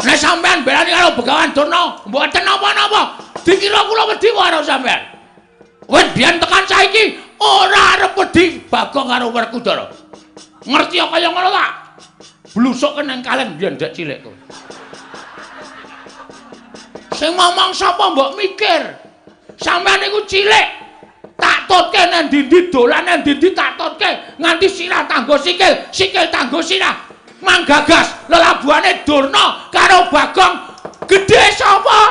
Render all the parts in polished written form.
Nek sampean belani karo Begawan Durna, mboten napa-napa. Dikira kula wedi karo sampean. Wis biyen tekan saiki ora arep wedi Bagong karo Werkudara. Ngerti kaya ngono ta? Blusuk keneng kalen biyen dek cilik kowe. Sing ngomong sapa mbok mikir. Sampeyan niku cilik. Tak tutke nang ndi dolan nang ndi tak tutke nganti sirah tanggo sikil, sikil tanggo sirah. Manggagas lelabuhane Durna karo Bagong gedhe sapa?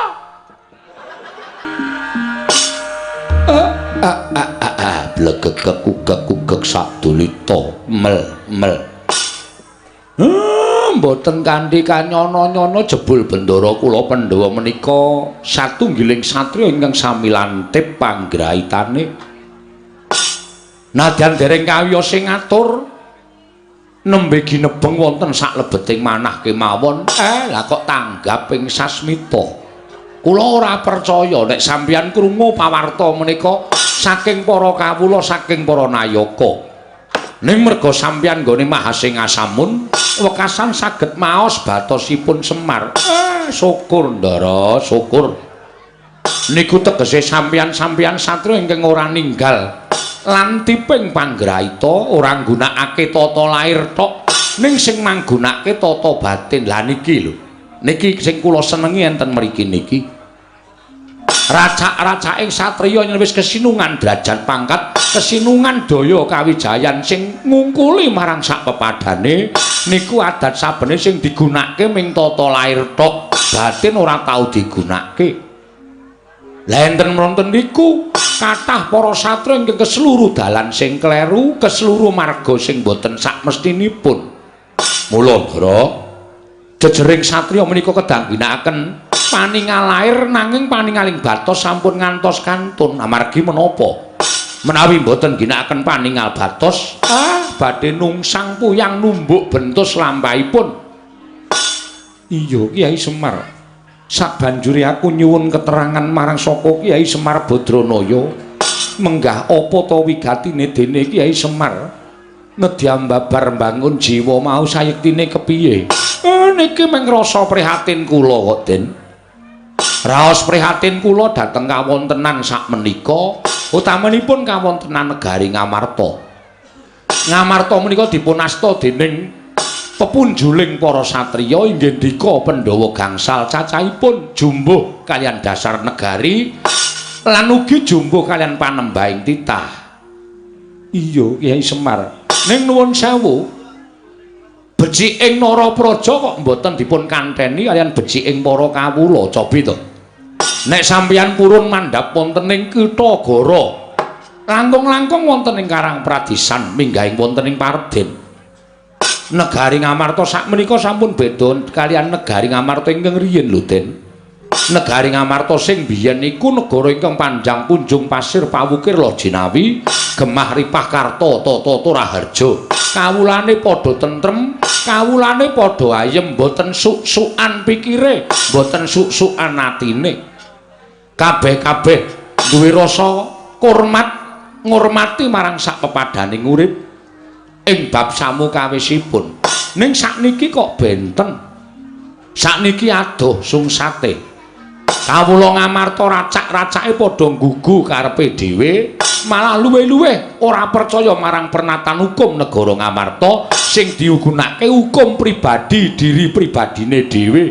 Blegegek sadulita mel. Mboten kanthi kanyana-nyana jebul bendara kula Pandhawa menika satunggiling satriya ingkang sami lantip panggraitane. Nadyan dereng kawiyos sing ngatur nembe ginebeng wonten saklebeting manah kemawon. Lah kok tanggap ing sasmita. Kula ora percaya nek sampeyan krungu pawarta menika saking para kawula saking para nayaka. Ning merga sampeyan nggone Mahasingasamun wekasan saged maos batosipun Semar. Syukur Ndara, syukur. Niku tegese sampeyan-sampeyan satriya ingkang ora ninggal lantiping panggraita, ora nggunakake tata lair tok, ning sing manggunakake tata batin. Lah niki lho. Niki sing kula senengi enten mriki niki. Racak-racaking satriya yen wis kesinungan derajat pangkat, kesinungan daya kawijayan sing ngungkuli marang sak pepadane niku adat sabene sing digunakake ming tata lair tok, batin ora tau digunakake. Lah enten wonten niku kathah para satriya ingkang keseluruh dalan sing kleru, keseluruh marga sing boten sakmestinipun. Mula Ndara jejering satriya menika kedang ginakaken paningal lair nanging paningaling batos sampun ngantos kantun. Amargi menapa? Menawi mboten ginakaken paningal batos, badhe nungsang puyang numbuk bentus lampahipun. Iya Kyai Semar. Sabanjure aku nyuwun keterangan marang saka Kyai Semar Badranaya. Menggah apa ta wigatine dene Kyai Semar? Nedya mbabar mbangun jiwa mau sayektine kepiye? Niki mung rasa prihatin kula kok, Den. Raos prihatin kula dhateng kawontenan sakmenika, utamanipun kawontenan negari Ngamarta. Ngamarta menika dipunasta dening pepunjuling para satriya inggih ndika Pandhawa gangsal cacahipun jumbuh kalian dasar negari lan ugi jumbuh kalian panembahing titah. Iya Kyai Semar. Ning nuwun sewu, beciking Narapraja kok mboten dipun kanteni kalian beciking para kawula, cobi to. Nek sampeyan purun mandhap wonten ing Kitha Gora, langkung-langkung wonten ing Karang Pradisan, minggahing wonten ing Parden. Negari Ngamarta sakmenika sampun beda kalian negari Ngamarta ingkang riyin lho, Den. Negari Ngamarta sing biyen niku negara ingkang panjang punjung pasir pawukir Lojinawi, gemah ripah karta tata raharja. Kawulane padha tentrem, kawulane padha ayem, boten suk-sukan pikire, boten suk-sukan atine. Kabeh-kabeh duwe rasa hormat ngurmati marang sak pepadaning urip ing bab samukawisipun. Ning sakniki kok benten. Sakniki adoh sungsate. Kawula Ngamarta racak-racake padha nggugu karepe dhewe, malah luwih-luwih ora percaya marang pernatan hukum negara Ngamarta sing digunakake hukum pribadi diri pribadine dhewe.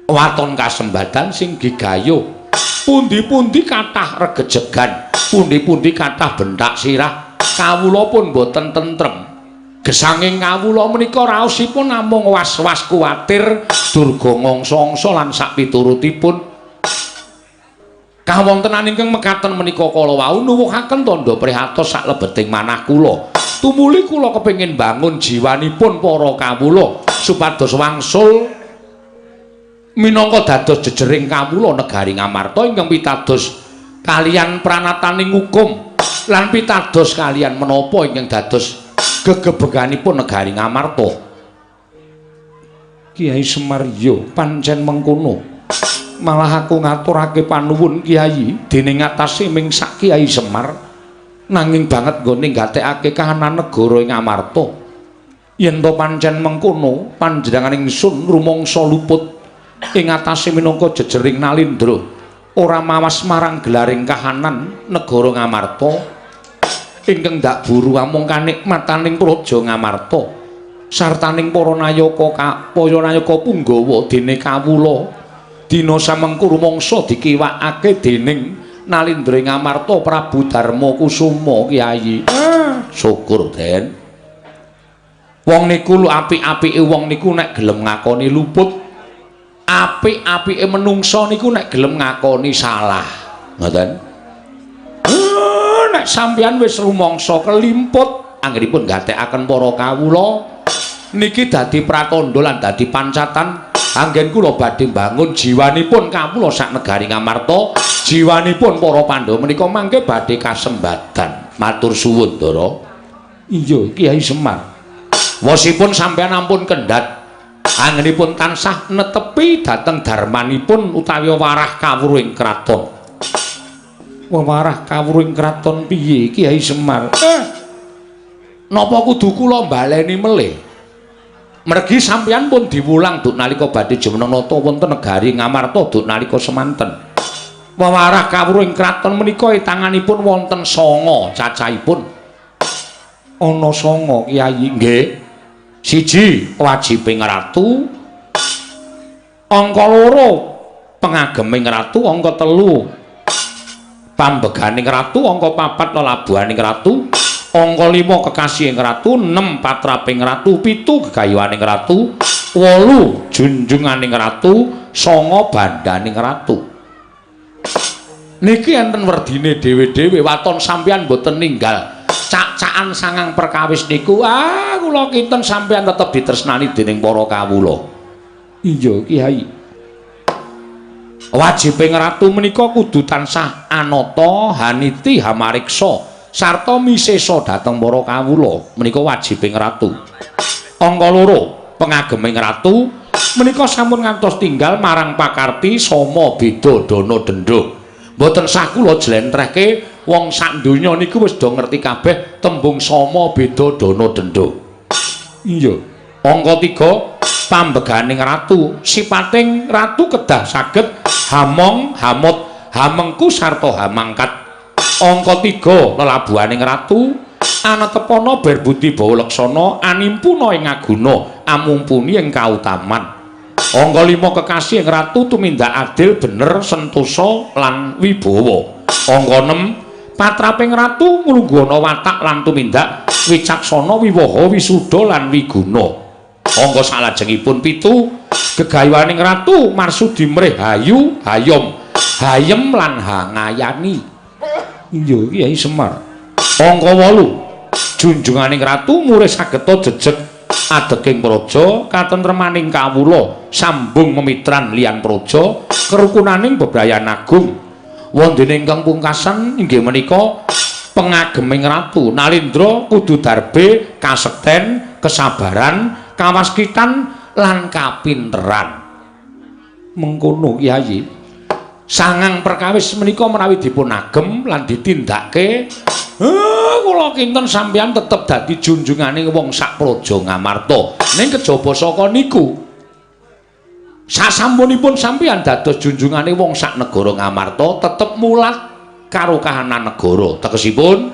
Waton kasembadan sing gigayo, pundi-pundi kathah regejegan, pundi-pundi kathah bentak sirah, kawula pun boten tentrem. Gesanging kawula menika raosipun namung was-was kuwatir durga ngongso-ongso lan sak piturutipun. Kawontenan ingkang mekaten menika kala wau nuwuhaken tandha prihatos sak lebeting manah kula. Tumuli kula kepengin bangun jiwanipun para kawula supados wangsul minangka dados jejering kawula negari Ngamarta ingkang pitados kalian pranataning hukum lan pitados kalian menapa ingkang dados gegebeganipun negari Ngamarta. Kyai Semar yo pancen mengkono. Malah aku ngaturake panuwun Kyai dening atase ming sak Kyai Semar nanging banget nggone nggatekake kahanan negara ing Ngamarta. yen to pancen mengkono panjenengan ingsun rumangsa luput ing atase minangka jejering Nalindra ora mawas marang gelaring kahanan negara Ngamarta ingkang ndak buru amung kanikmataning praja Ngamarta sartaning para nayaka Punggawa dene kawula dina samengko rumangsa dikiwakake dening Nalindra Ngamarta Prabu Darma Kusuma Kyai. Syukur Den. Wong niku lho apik-apike wong niku nek gelem ngakoni luput, apik-apike menungsa niku nek gelem ngakoni salah. Ngoten. Nek sampeyan wis rumangsa kelimput anggenipun gatekaken para kawula niki dadi prakandha lan dadi pancatan anggen kula badhe mbangun jiwanipun kawula sak negari Ngamarta, jiwanipun para Pandhawa menika mangke badhe kasembadan. Matur suwun, Ndara. Iya, Kyai Semar. Wosipun sampeyan ampun kendhat anggenipun tansah netepi dhateng darmanipun utawi warah kawruhing kraton. Warah kawruhing kraton piye, Kyai Semar? Napa kudu kula baleni melih? Mergi sampeyan pun diwulang duk nalika badhe jumeneng nata wonten negari Ngamarta duk nalika semanten. Wewarah kawruhing kraton menika tanganipun wonten 9 cacahipun. Ana 9 Kyai nggih. 1 wajibing ratu. Angka 2 pengageming ratu, angka 3 pambeganing ratu, angka 4 lelabuhaning ratu. Angka 5 kekasihing ratu, 6 patraping ratu, 7 gegayuhaning ratu, 8 junjunganing ratu, 9 bandaning ratu. Niki enten werdine dhewe-dhewe waton sampeyan boten ninggal cak-cakan sangang perkawis niku. Kula kinten sampeyan tetep ditresnani dening para kawula. Iya, Kyai. Wajibing ratu menika kudu tansah anata, haniti, hamariksa sarta misesa dhateng para kawula menika wajibing ratu. Angka 2 pengageming ratu menika sampun ngantos tinggal marang pakarti sama beda dana dendha. Mboten sah kula jlentrehke wong sak donya niku wis do ngerti kabeh tembung sama beda dana dendha. Iya. Angka 3 pambeganing ratu sipating ratu kedah saged hamong, hamut, hamengku sarta hamangkat. Angka 3 lelabuhaning ratu anatepana berbudi bawa leksana animpuna ing aguna amumpuni ing kautaman. Angka 5 kekasih ing ratu tumindak adil bener sentosa lan wibawa. Angka 6 patraping ratu nglunggana watak lan tumindak wicaksana wiwaha wisuda lan wiguna. Angka salajengipun 7 gegayuhaning ratu marsudi mrih hayu hayom hayem lan hangayani. Iya Kyai Semar. Angka 8 junjunganing ratu murih sageta jejeg adeking praja katentremaning kawula sambung memitran liyan praja kerukunaning bebrayan agung. Wondene ingkang pungkasan inggih menika pengageming ratu Nalindra kudu darbe kasekten, kesabaran, kawaskitan lan kapinteran. Mengkono Kyai. Sangang perkawis menika menawi dipun agem lan ditindakke kula kinten sampeyan tetep dadi junjunganing wong sak praja Ngamarta. Ning kejaba saka niku sasampunipun sampeyan dados junjunganing wong sak negara Ngamarta tetep mulat karo kahanan negara. Tegesipun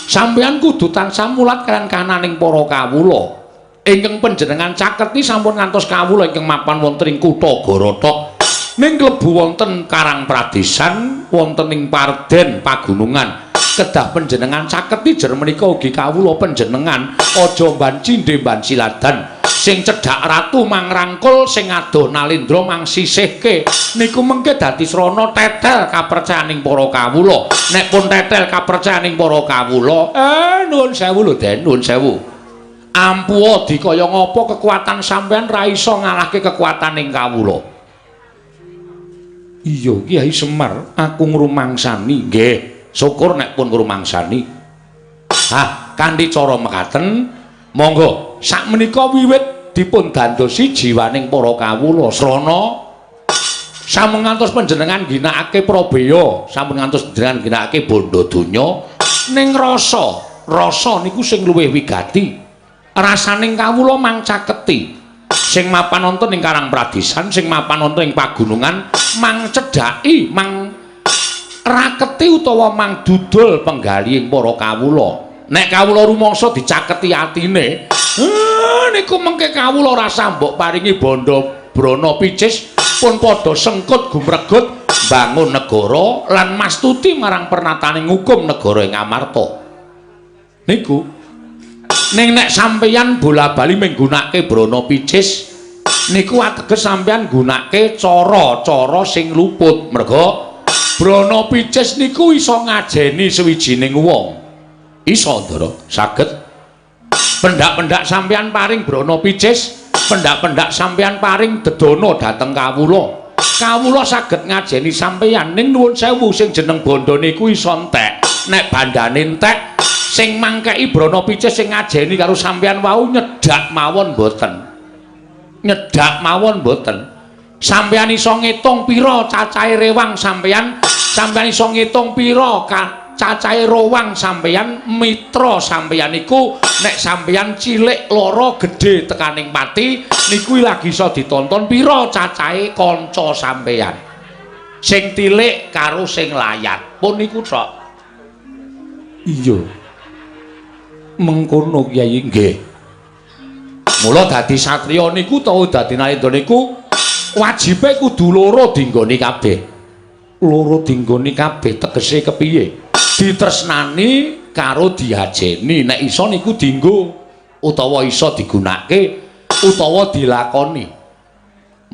sampeyan kudu tansah mulat kaliyan kahananing para kawula ingkang panjenengan caketi sampun ngantos kawula ingkang mapan wonten ing kutha Garata. Ning klebu wonten Karang Pradesan, wonten ing Parden pagunungan. Kedah panjenengan caketi jer menika ugi kawula panjenengan aja banci ndemban siladan. Sing cedhak ratu mangrangkul, sing adoh Nalindra mangsisihke. Niku mengke dadi srana tetel kapercayaning para kawula. Nek pun tetel kapercayaning para kawula, nuwun sewu lho Den, nuwun sewu. Ampuh dikaya ngapa kekuatan sampean ra iso ngalahke kekuataning kawula. Iya Kyai Semar, aku ngrumangsani. Nggih, syukur nek pun ngrumangsani. Kanthi cara mekaten, monggo sakmenika wiwit dipun dandosi jiwaning para kawula srana sampun ngantos panjenengan ginakake Prabaya, sampun ngantos panjenengan ginakake bondo donya ning rasa niku sing luwih wigati. rasaning kawula mang caketi sing mapan wonten ing Karang Pradesan sing mapan wonten ing pagunungan mang cedhaki mang raketi utawa mang dudul penggali ing para kawula nek kawula rumangsa dicaketi atine niku mengke kawula rasa mbok paringi bondo brana picis pun padha sengkut gumregut bangun negara lan mastuti marang pernataning hukum negara ing Amarta niku ning nek sampeyan bola-bali menggunakake brana picis niku ateges sampeyan gunakake cara-cara sing luput merga brana picis niku iso ngajeni sawijining wong iso Ndara saged pendak-pendak sampeyan paring brana picis pendak-pendak sampeyan paring dedana dhateng kawula kawula saged ngajeni sampeyan ning nuwun sewu sing jeneng bondo niku iso entek nek bandane entek sing mangkeki brana picis sing ngajeni karo sampeyan wau nyedak mawon mboten sampeyan iso ngitung pira cacahe rewang sampeyan iso ngitung pira cacahe rowang sampeyan mitra sampeyan iku nek sampeyan cilik loro gedhe tekaning pati niku lagi iso ditonton pira cacahe kanca sampeyan sing tilik karo sing layat pun niku tok iya mengkono Kyai nggih mula dadi satriya niku utawa dadi nalendra niku wajibe kudu loro dinggoni kabeh tegese kepiye ditresnani karo diajeni nek iso niku dienggo utawa iso digunakake utawa dilakoni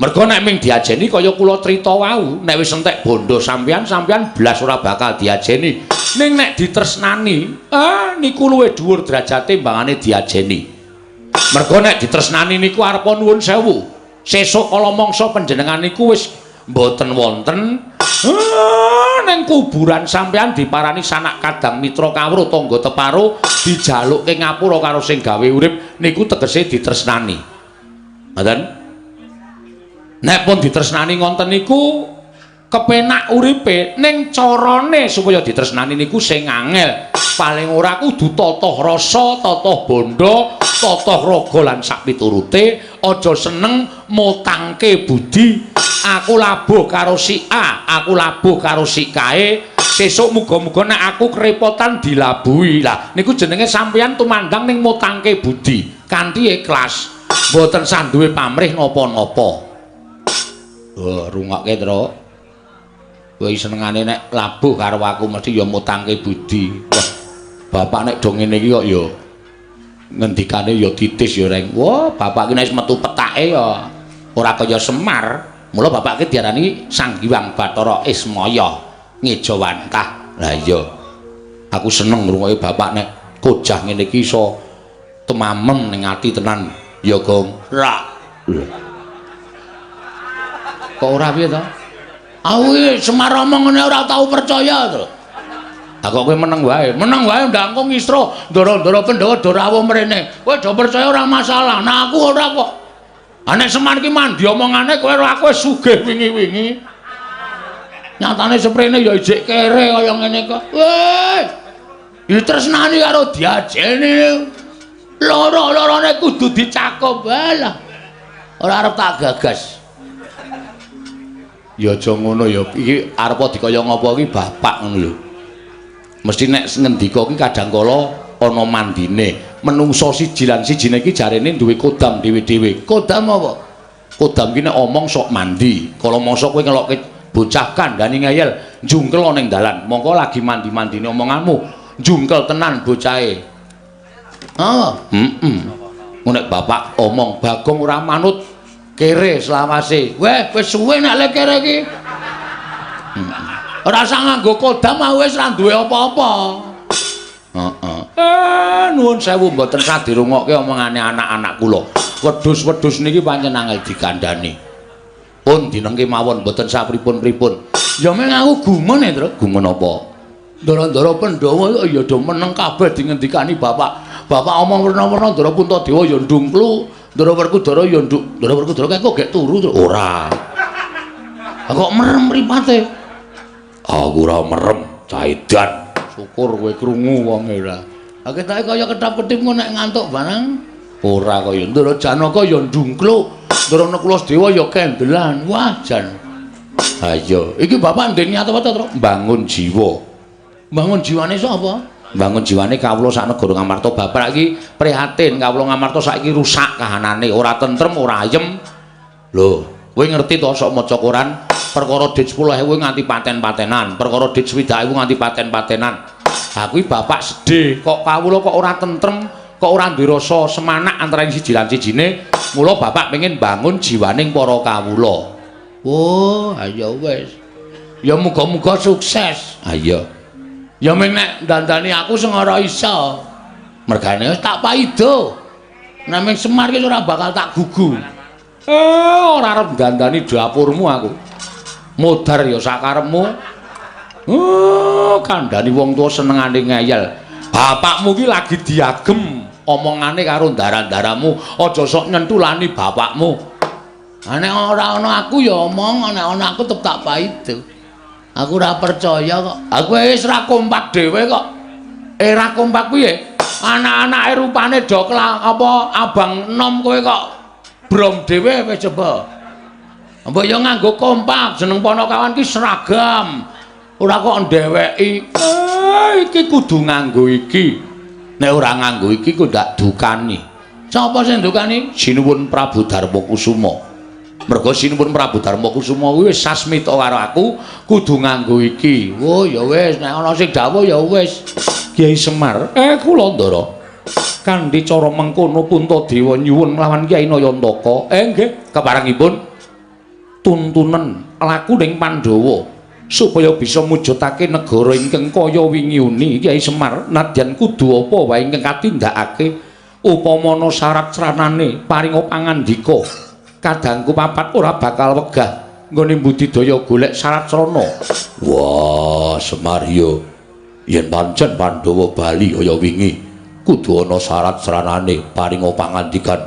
mergo nek ming diajeni kaya kula crita wau nek wis entek bondo sampeyan blas ora bakal diajeni ning nek ditresnani niku luwih dhuwur derajate mbangane diajeni mergo nek ditresnani niku arepa nuwun sewu sesuk kala mangsa panjenengan niku wis mboten wonten ning kuburan sampeyan diparani sanak kadang mitra kawruh tangga teparo dijalukke ngapura karo sing gawe urip niku tegese ditresnani ngoten nek pun ditresnani ngonten niku kepenak uripe ning carane supaya ditresnani niku sing angel paling ora kudu tata rasa tata bondo tata raga lan sak piturute aja seneng mutangke budi aku labuh karo si A aku labuh karo si kae sesuk muga-muga nek aku kerepotan dilabuhi lah niku jenenge sampeyan tumandang ning mutangke budi kanthi ikhlas mboten sanduwe pamrih napa-napa rungokke Tru kowe senengane nek labuh karo aku mesti ya mutangke budi wah bapak nek do ngene iki kok ya ngendikane ya titis ya reng wah bapak ki nek wis metu petake ya ora kaya Semar mula bapak ki diarani Sang Hyang Bathara Ismaya Ngejawantah lah iya aku seneng ngrungokke bapak nek kojah ngene iki iso temamem ning ati tenan ya Gong ra kok ora piye to aku Semar omong ngene ora tau percaya to kok kowe meneng wae ndangkung isra ndara-ndara Pandhawa do rawuh mrene kowe do percaya ora masalah nah aku ora kok nek Semar ki mandi omongane kowe ora aku sugih wingi-wingi nyatane seprene ya ijik kere kaya ngene kok weh ditresnani karo diajeni loro-lorone kudu dicakup wae lah ora arep tak gagas ya aja ngono ya iki arepa dikaya ngapa iki bapak ngono lho mesti nek ngendika ki kadang kala ana mandine menungso siji lan sijine iki jarene duwe kodam dhewe-dhewe kodam apa kodam ki nek omong sok mandi kala mangsa kowe ngelokke bocah kandhani ngeyel njungkel ning dalan mongko lagi mandi-mandine omonganmu njungkel tenan bocahe nek bapak omong Bagong ora manut kere selawase weh wis suwe nek le kere iki ora usah nganggo kodam wis ra duwe apa-apa nuwun sewu mboten sadirungokke omongane anak-anak kula wedhus-wedhus niki pancen angel dikandhani pun dinengke mawon mboten sapripun-pripun ya meng aku gumen ya Tru gumen apa ndara-ndara Pandhawa ya do meneng kabeh dingendikani bapak omong werna-werna Ndara Puntadewa ya ndungklu Ndara Werkudara ya Ndara Werkudara kok gek turu ora kok merem mripate aku ora merem caidan syukur kowe krungu wonge ora ketoke kaya ketap-ketip nek ngantuk barang Ora kaya Ndara Janaka ya ndungkluk, Ndara Nakuladewa ya kendelan. Wah, jan. Ha iya, iki bapak ndek niat apa to, Bangun jiwa. Bangun jiwane sapa? Bangun jiwane kawula sak negara Ngamarta. Bapak iki prihatin kawula Ngamarta saiki rusak kahanane, ora tentrem, ora ayem. Lho, kowe ngerti to sok maca koran perkara dit 10.000 nganti paten-patenan, perkara dit 20.000 nganti paten-patenan. Ha kuwi bapak sedih, kok kawula kok ora tentrem, kok ora duwe rasa semanak antara siji lan sijine. Mula bapak pengen bangun jiwaning para kawula. Oh, ayo wis. Ya muga-muga sukses. Ayo. Ya ming nek dandani aku sing ora iso. Mergane wis tak paido. Nek ming Semar ki ora bakal tak gugu. Ora arep dandani dapurmu aku. Modar ya sakarepmu. Kandhani wong tuwa senengane ngeyel. Bapakmu ki lagi diagem omongane karo ndara-ndaramu, aja sok nyentulani bapakmu. Nek ora ana aku ya omong, nek ana aku tetep tak paido. Aku ora percaya kok. Aku wis ra kompak dhewe kok. Ra kompak piye? Anak-anake rupane do apa abang enom kowe kok brom dhewe wis coba. Apa ya nganggo kompak, jeneng Panakawan ki seragam. Ora kok ndeweki. Iki kudu nganggo iki. Nek ora nganggo iki kok ndak dukani. Sapa sing dukani? Sinuwun Prabu Darmakusuma. Merga Sinuwun Prabu Darmakusuma kuwi wis sasmita karo aku, kudu nganggo iki. Oh ya wis, nek ana sing dawuh ya wis. Kyai Semar, kula Ndara. Kanthi cara mengkono Puntadewa nyuwun lawan Kyai Nayantaka. Nggih, keparengipun tuntunan laku ning Pandhawa supaya bisa mujudake negara ingkang kaya wingi uni. Kyai Semar, nadyan kudu apa wae ingkang katindakake upamana syarat sranane paringa pangandika. Kadangku papat ora bakal wegah nggone budidaya golek syarat srana. Wah, Semar yo. Yen pancen Pandhawa bali kaya wingi, kudu ana syarat sranane paringa pangandikan.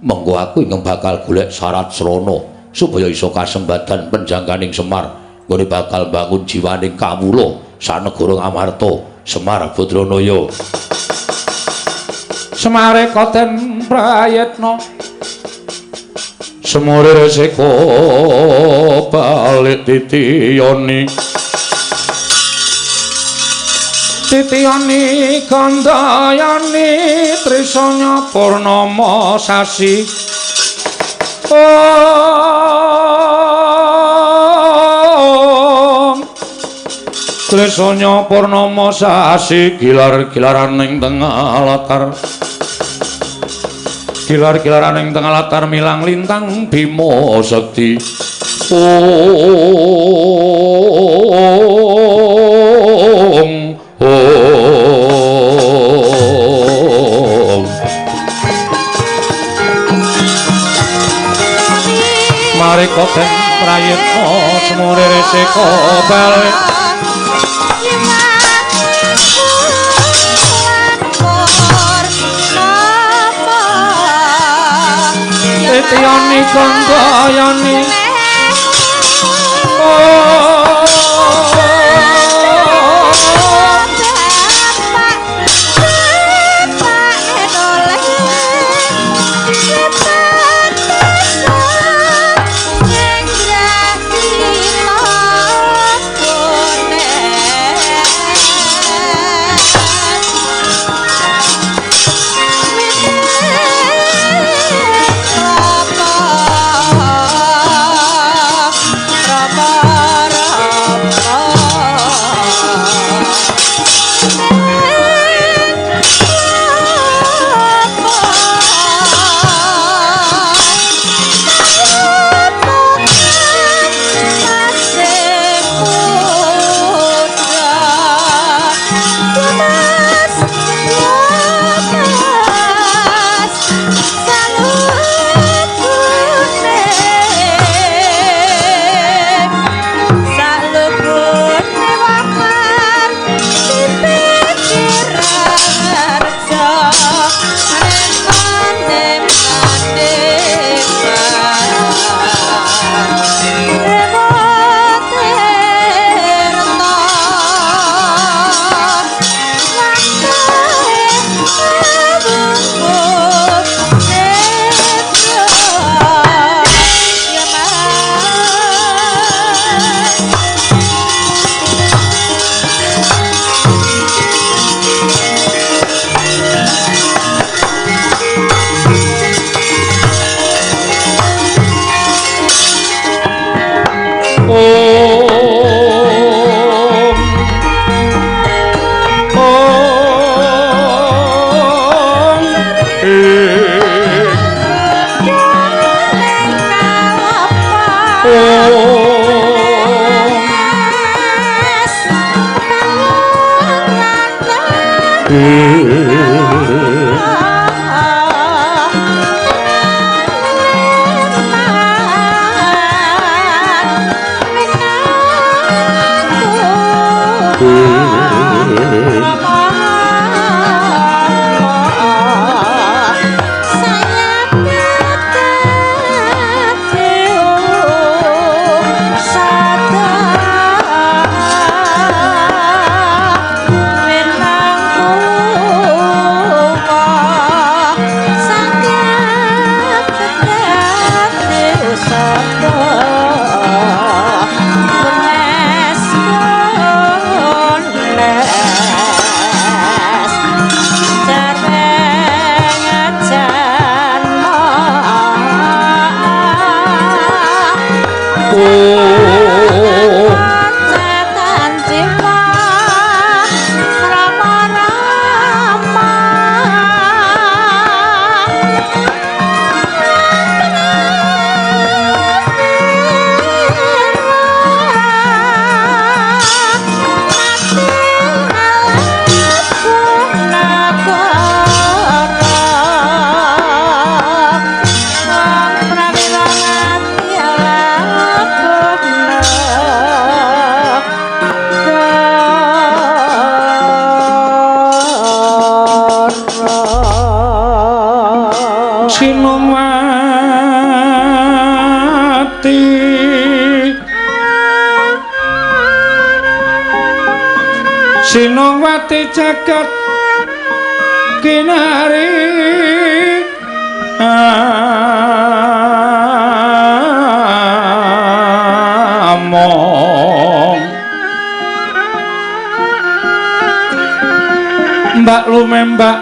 Mengko aku ingkang bakal golek syarat srana supaya iso kasembadan penjangkaning Semar nggone bakal bangun jiwaning kawula sanegara Ngamarta. Semar Badranaya. Semare Koten Prayetna. Semore resiko balik titiyoni kandayani trisanya purnama sasi. Trisanya purnama sasi gilar-gilaran ing tengah latar. Gilar-gilaran ing tengah latar milang lintang Bima Sekti. Mari Koten Prayetna semore resiko balik. Tiyani kandayani Sinowati jagat kinari among mbak lumembak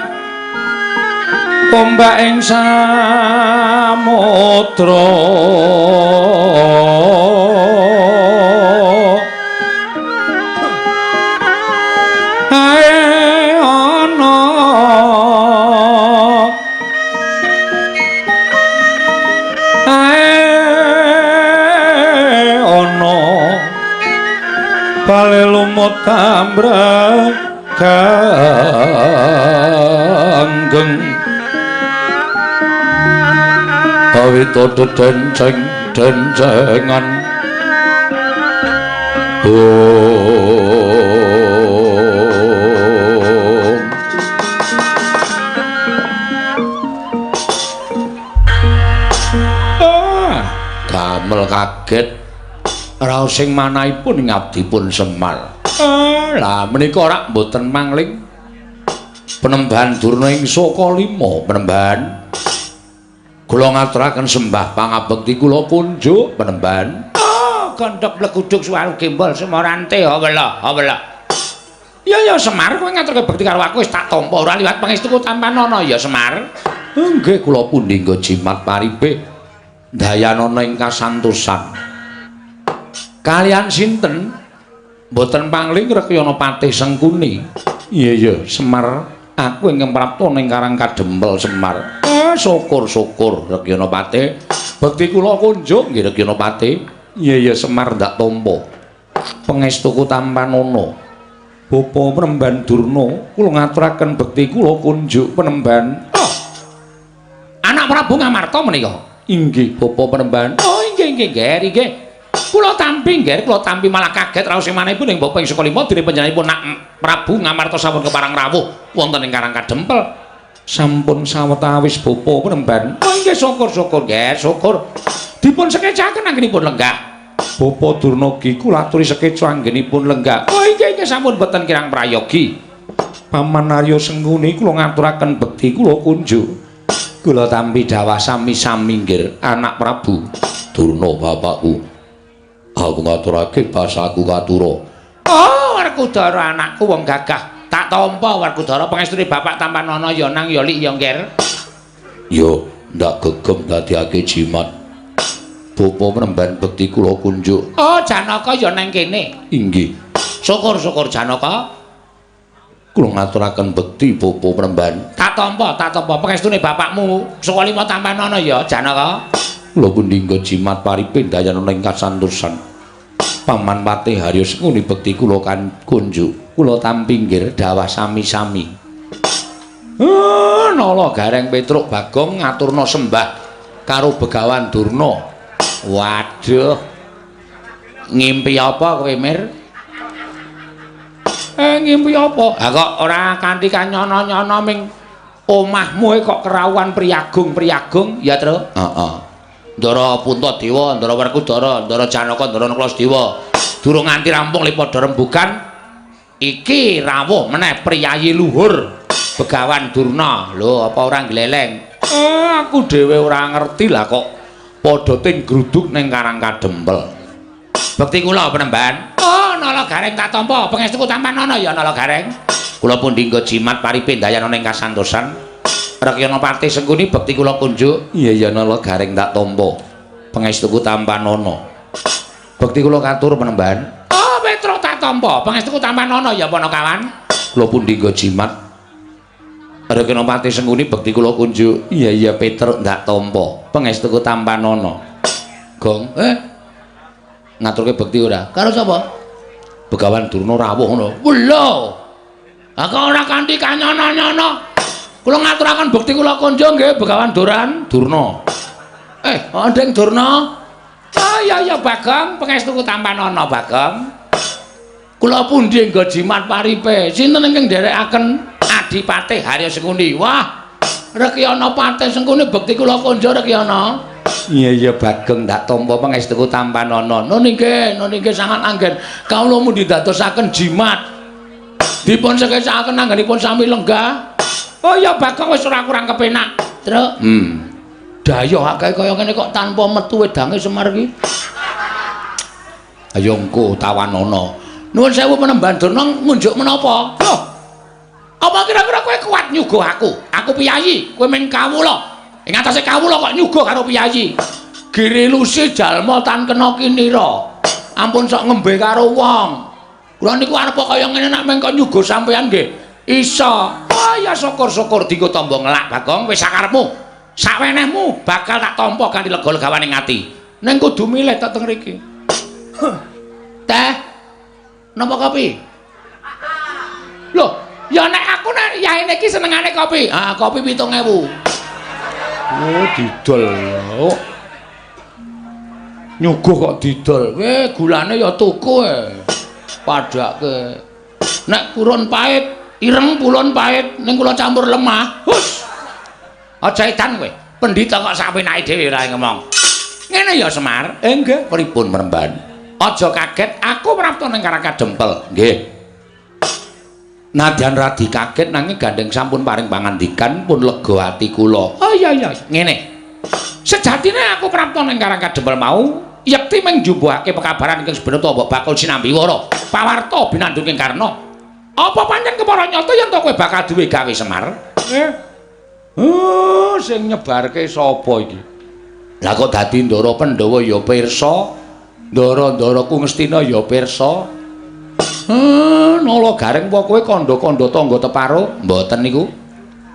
ombak ing samudra tambra kanggeng awita denceng-dencengan damel kaget raos sing manahipun ing abdipun Semar. Lah menika rak mboten mangling Penembahan Durna ing Sokalima Penembahan kula ngaturaken sembah pangabekti kula kunjuk Penembahan kandhek blekuduk suwaru gembol semorante wela ya Semar kowe ngaturke bekti karo aku wis tak tampa ora liwat pangestuku Tampanana ya Semar nggih kula pundhingga jimat paripe dayanana ing kasantosan kalian sinten mboten pangling Rekyana Patih Sengkuni. Iya Semar, aku ingkang prapta ning Karang Kadempel Semar. Syukur-syukur Rekyana Patih. Bekti kula kunjuk nggih Rekyana Patih. Iya Semar ndak tampa. Pangestuku Tampanana. Bapa Penemban Durna, kula ngaturaken bekti kula kunjuk Penemban. Anak Prabu Ngamarta menika. Inggih Bapa Penemban. Oh inggih nggih. Kula tampi malah kaget raos sing manehipun ing bapa ing Sukalima dene panjenenganipun Nak Prabu Ngamarta sampun keparang rawuh wonten ing Karang Kadempel. Sampun sawetawis bapa Penemban. Oh nggih syukur-syukur nggih, syukur. Dipun sekecaken anggenipun lenggah. Bapa Durna ki kula aturi sekeca anggenipun lenggah. Oh nggih sampun boten kirang prayogi. Paman Arya Sengkuni kula ngaturaken bekti kula kunjuk. Kula tampi dawah sami-sami nggih anak Prabu Durna bapakku. Aku ngaturake basaku katura. Oh, Werkudara anakku wong gagah. Tak tampa Werkudara pangestune Bapak Tampanana ya nang ya lik ya ngger. Yo, ndak gegem dadiake jimat. Bapa Penemban bekti kula kunjuk. Oh, Janaka ya nang kene. Inggih. Syukur-syukur Janaka. Kula ngaturaken bekti Bapa Penemban. Tak tampa pangestune bapakmu Sukalima Tampanana ya Janaka. Kula pundhingga jimat paripe dayanana ing kasantosan. Paman Patih Harya Sengkuni bekti kula kan kunjuk. Kula tampi nggih dawah sami-sami. Nala Gareng Petruk Bagong ngaturna sembah karo Begawan Durna. Waduh. Ngimpi apa kowe, Mir? Ngimpi apa? Ha kok ora kanthi kanyono-nyono ming omahmu kok kerawuhan priyagung-priyagung ya, Tru? Heeh. Ndara Puntadewa, Ndara Werkudara, Ndara Janaka, Ndara Naklasdewa. Durung nganti rampung lipada rembugan. Iki rawuh meneh priyayi luhur Begawan Durna. Lho, apa ora gleleng? Aku dhewe ora ngerti lah kok padha ting gruduk ning Karang Kadempel. Bekti kula Penemban. Oh, Nala Gareng tak tampa pangestuku Tampanana ya Nala Gareng. Kula pundhingga jimat paripe dayanana ing kasantosan. Rekyana Patih Sengkuni bekti kula kunjuk. Iya Nala Gareng tak tampa pangestuku Tampanana. Bekti kula katur penemban. Oh, Petruk tak tampa. Pangestuku Tampanono ya apa kawan? Kula pundi nggo jimat. Ada kena pati sengkuni bekti kula kunjuk. Iya Petruk ndak tampa. Pangestuku Tampanono. Gong, ngaturke bekti ora? Karo sapa? Begawan Durna rawuh ngono. Lho. Aku ora kanthi kanyono-nyono. Kula ngaturaken bekti kula kunjuk nggih Begawan Durna. Ndeng Durna. Oh iya Bagong, pangestuku Tampanono Bagong. Kula pundi nggo jimat paripe. Sinten ingkang nderekaken Adipati Harya Sengkuni? Wah, Rekyana Patih Sengkuni bekti kula kunjuk Rekyana. Iya Bagong ndak tampa pangestuku Tampanono. Nun nggih sangat anggen. Kawula mundi dadosaken jimat. Dipun sekesakaken anggenipun sami lenggah. Oh iya Bagong wis ora kurang kepenak. Truk. Dayoh akeh kaya ngene kok tanpa metu wedange Semar iki. Ayo engko Tawanana. Nuwun sewu Penemban Durna ngunjuk menapa? Loh. Apa kira-kira kowe kuat nyuguh aku? Aku piyayi, kowe mung kawula. Ing atase kawula kok nyuguh karo piyayi. Girilusi jalma tan kena kinira. Ampun sok ngembe karo wong. Kula niku arep kaya ngene nek mengko nyuguh sampeyan nggih. Iso. Oh ya syukur-syukur dienggo tamba ngelak Bagong wis sakarepmu. Sakwenehmu bakal tak tampa kanthi lega-legawaning ati. Ning kudu milih tak teng mriki. Teh. Napa kopi? Loh, ya nek aku nek yaene iki senengane kopi. Ah, kopi 7.000. Oh, didol. Nyuguh kok didol. Gulane ya tuku padake. Nek purun pahit, ireng pulun pahit, ning kula campur lemah. Hus. Aja edan kowe. Pendhita kok sapenake dhewe ora ngomong. Ngene ya Semar. Nggih, pripun Meremban? Aja kaget, aku prapta ning Karangkadempel. Nggih. Nadyan radi kaget nanging gandeng sampun paring pangandikan pun lega ati kula. Oh iya. Ngene. Sejatine aku prapta ning Karangkadempel mau yekti mung njumbuhake pekabaran ingkang sebenarnya mbok bakul sinambi wara. Pawarta binandung ing Karna. Apa pancen kepara nyata yen to kowe bakal duwe gawe Semar? Sing nyebarke sapa iki? Lah kok dadi Ndara Pandhawa ya pirsa, Ndara Kungastina ya pirsa. Nala Gareng apa kowe kandha-kandha tangga teparo? Mboten niku.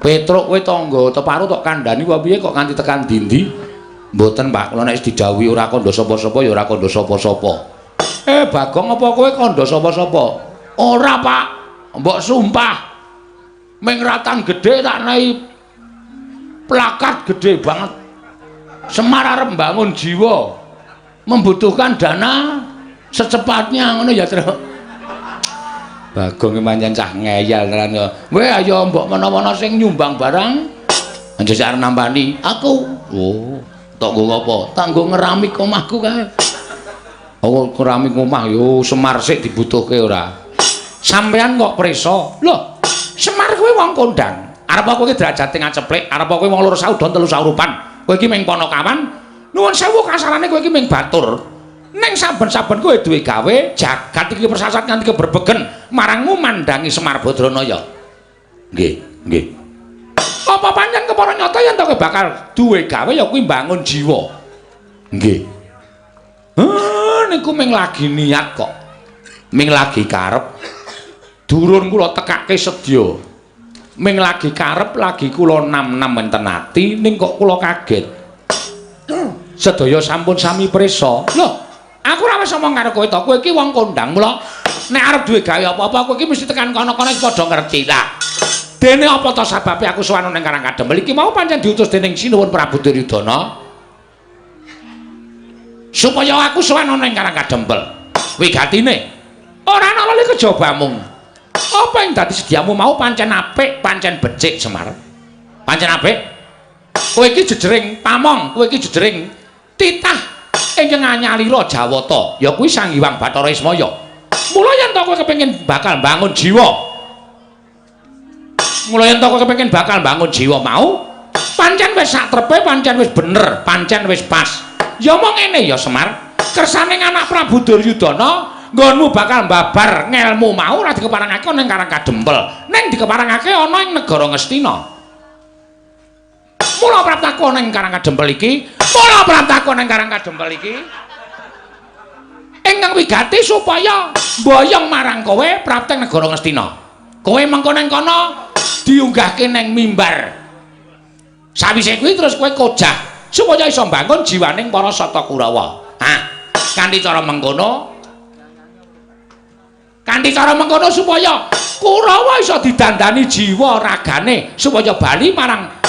Petruk kowe tangga teparo tok kandhani apa piye kok kanthi tekan dindi? Mboten, Pak. Kula nek wis didhawuhi ora kandha sapa-sapa ya ora kandha sapa-sapa. Bagong apa kowe kandha sapa-sapa? Ora, Pak. Mbok sumpah. Ming ratan gedhe tak nahi plakat gede banget. Semar arep mbangun jiwa. Membutuhkan dana secepatnya ngono ya, Tru. Bagong pancen cah ngeyel tenan ya. Kowe ayo mbok menawa sing nyumbang barang. Anjir arep nampani aku. Oh, tok nggo apa? Tak nggo ngeramik omahku kae. Oh, keramik omah yo Semar sik dibutuhke ora. Sampean kok preso? Loh, Semar kowe wong kondang. Arep kowe iki derajate ngaceplek, arep kowe wong loro saudon telu saurupan. Kowe iki ming Panakawan. Nuwun sewu kasarane kowe iki ming batur. Ning saben-saben kowe duwe gawe, jagat iki persasat nganti keberbegen marangmu mandangi Semar Badranaya. Nggih. Apa pancen kepara nyata yen to kowe bakal duwe gawe ya kuwi mbangun jiwa. Nggih. Niku ming lagi niat kok. Ming lagi karep. Durun kula tekake sedya. Ming lagi karep lagi kula nam-nam wonten ati ning kok kula kaget. Sedaya sampun sami prisa. Loh, aku ora wis omong karo kowe to, kowe iki wong kondang mula nek arep duwe gawe apa-apa kowe iki mesti tekan kono-kono padha ngerti ta. Dene apa to sababe aku sowan ning Karangkadempel iki mau pancen diutus dening Sinuwun Prabu Duryudana supaya aku sowan ning Karangkadempel. Wigatine ora ana lali kejabamu. Apa yang dadi sediamu mau pancen apik, pancen becik Semar. Pancen apik. Kowe iki jejering pamong, kowe iki jejering titah ingkang anyalira Jawata, ya kuwi Sang Hyang Bathara Ismaya. Mula yen to kowe kepengin bakal bangun jiwa. Mula yen to kowe kepengin bakal bangun jiwa mau, pancen wis satrepe, pancen wis bener, pancen wis pas. Ya mong ngene ya Semar. Kersane anak Prabu Duryudana nggonmu bakal mbabar ngelmu mau ora dikeparangake ning Karangkadempel, ning dikeparangake ana ing negara Ngastina. Mula praptaku ning Karangkadempel iki, ingkang wigati supaya mboyong marang kowe prapteng negara Ngastina. Kowe mengko nang kono diunggahke nang mimbar. Sawise kuwi terus kowe kojah supaya iso mbangun jiwaning para Sata Kurawa. Kanthi cara mengkono supaya Kurawa iso didandani jiwa ragane supaya bali marang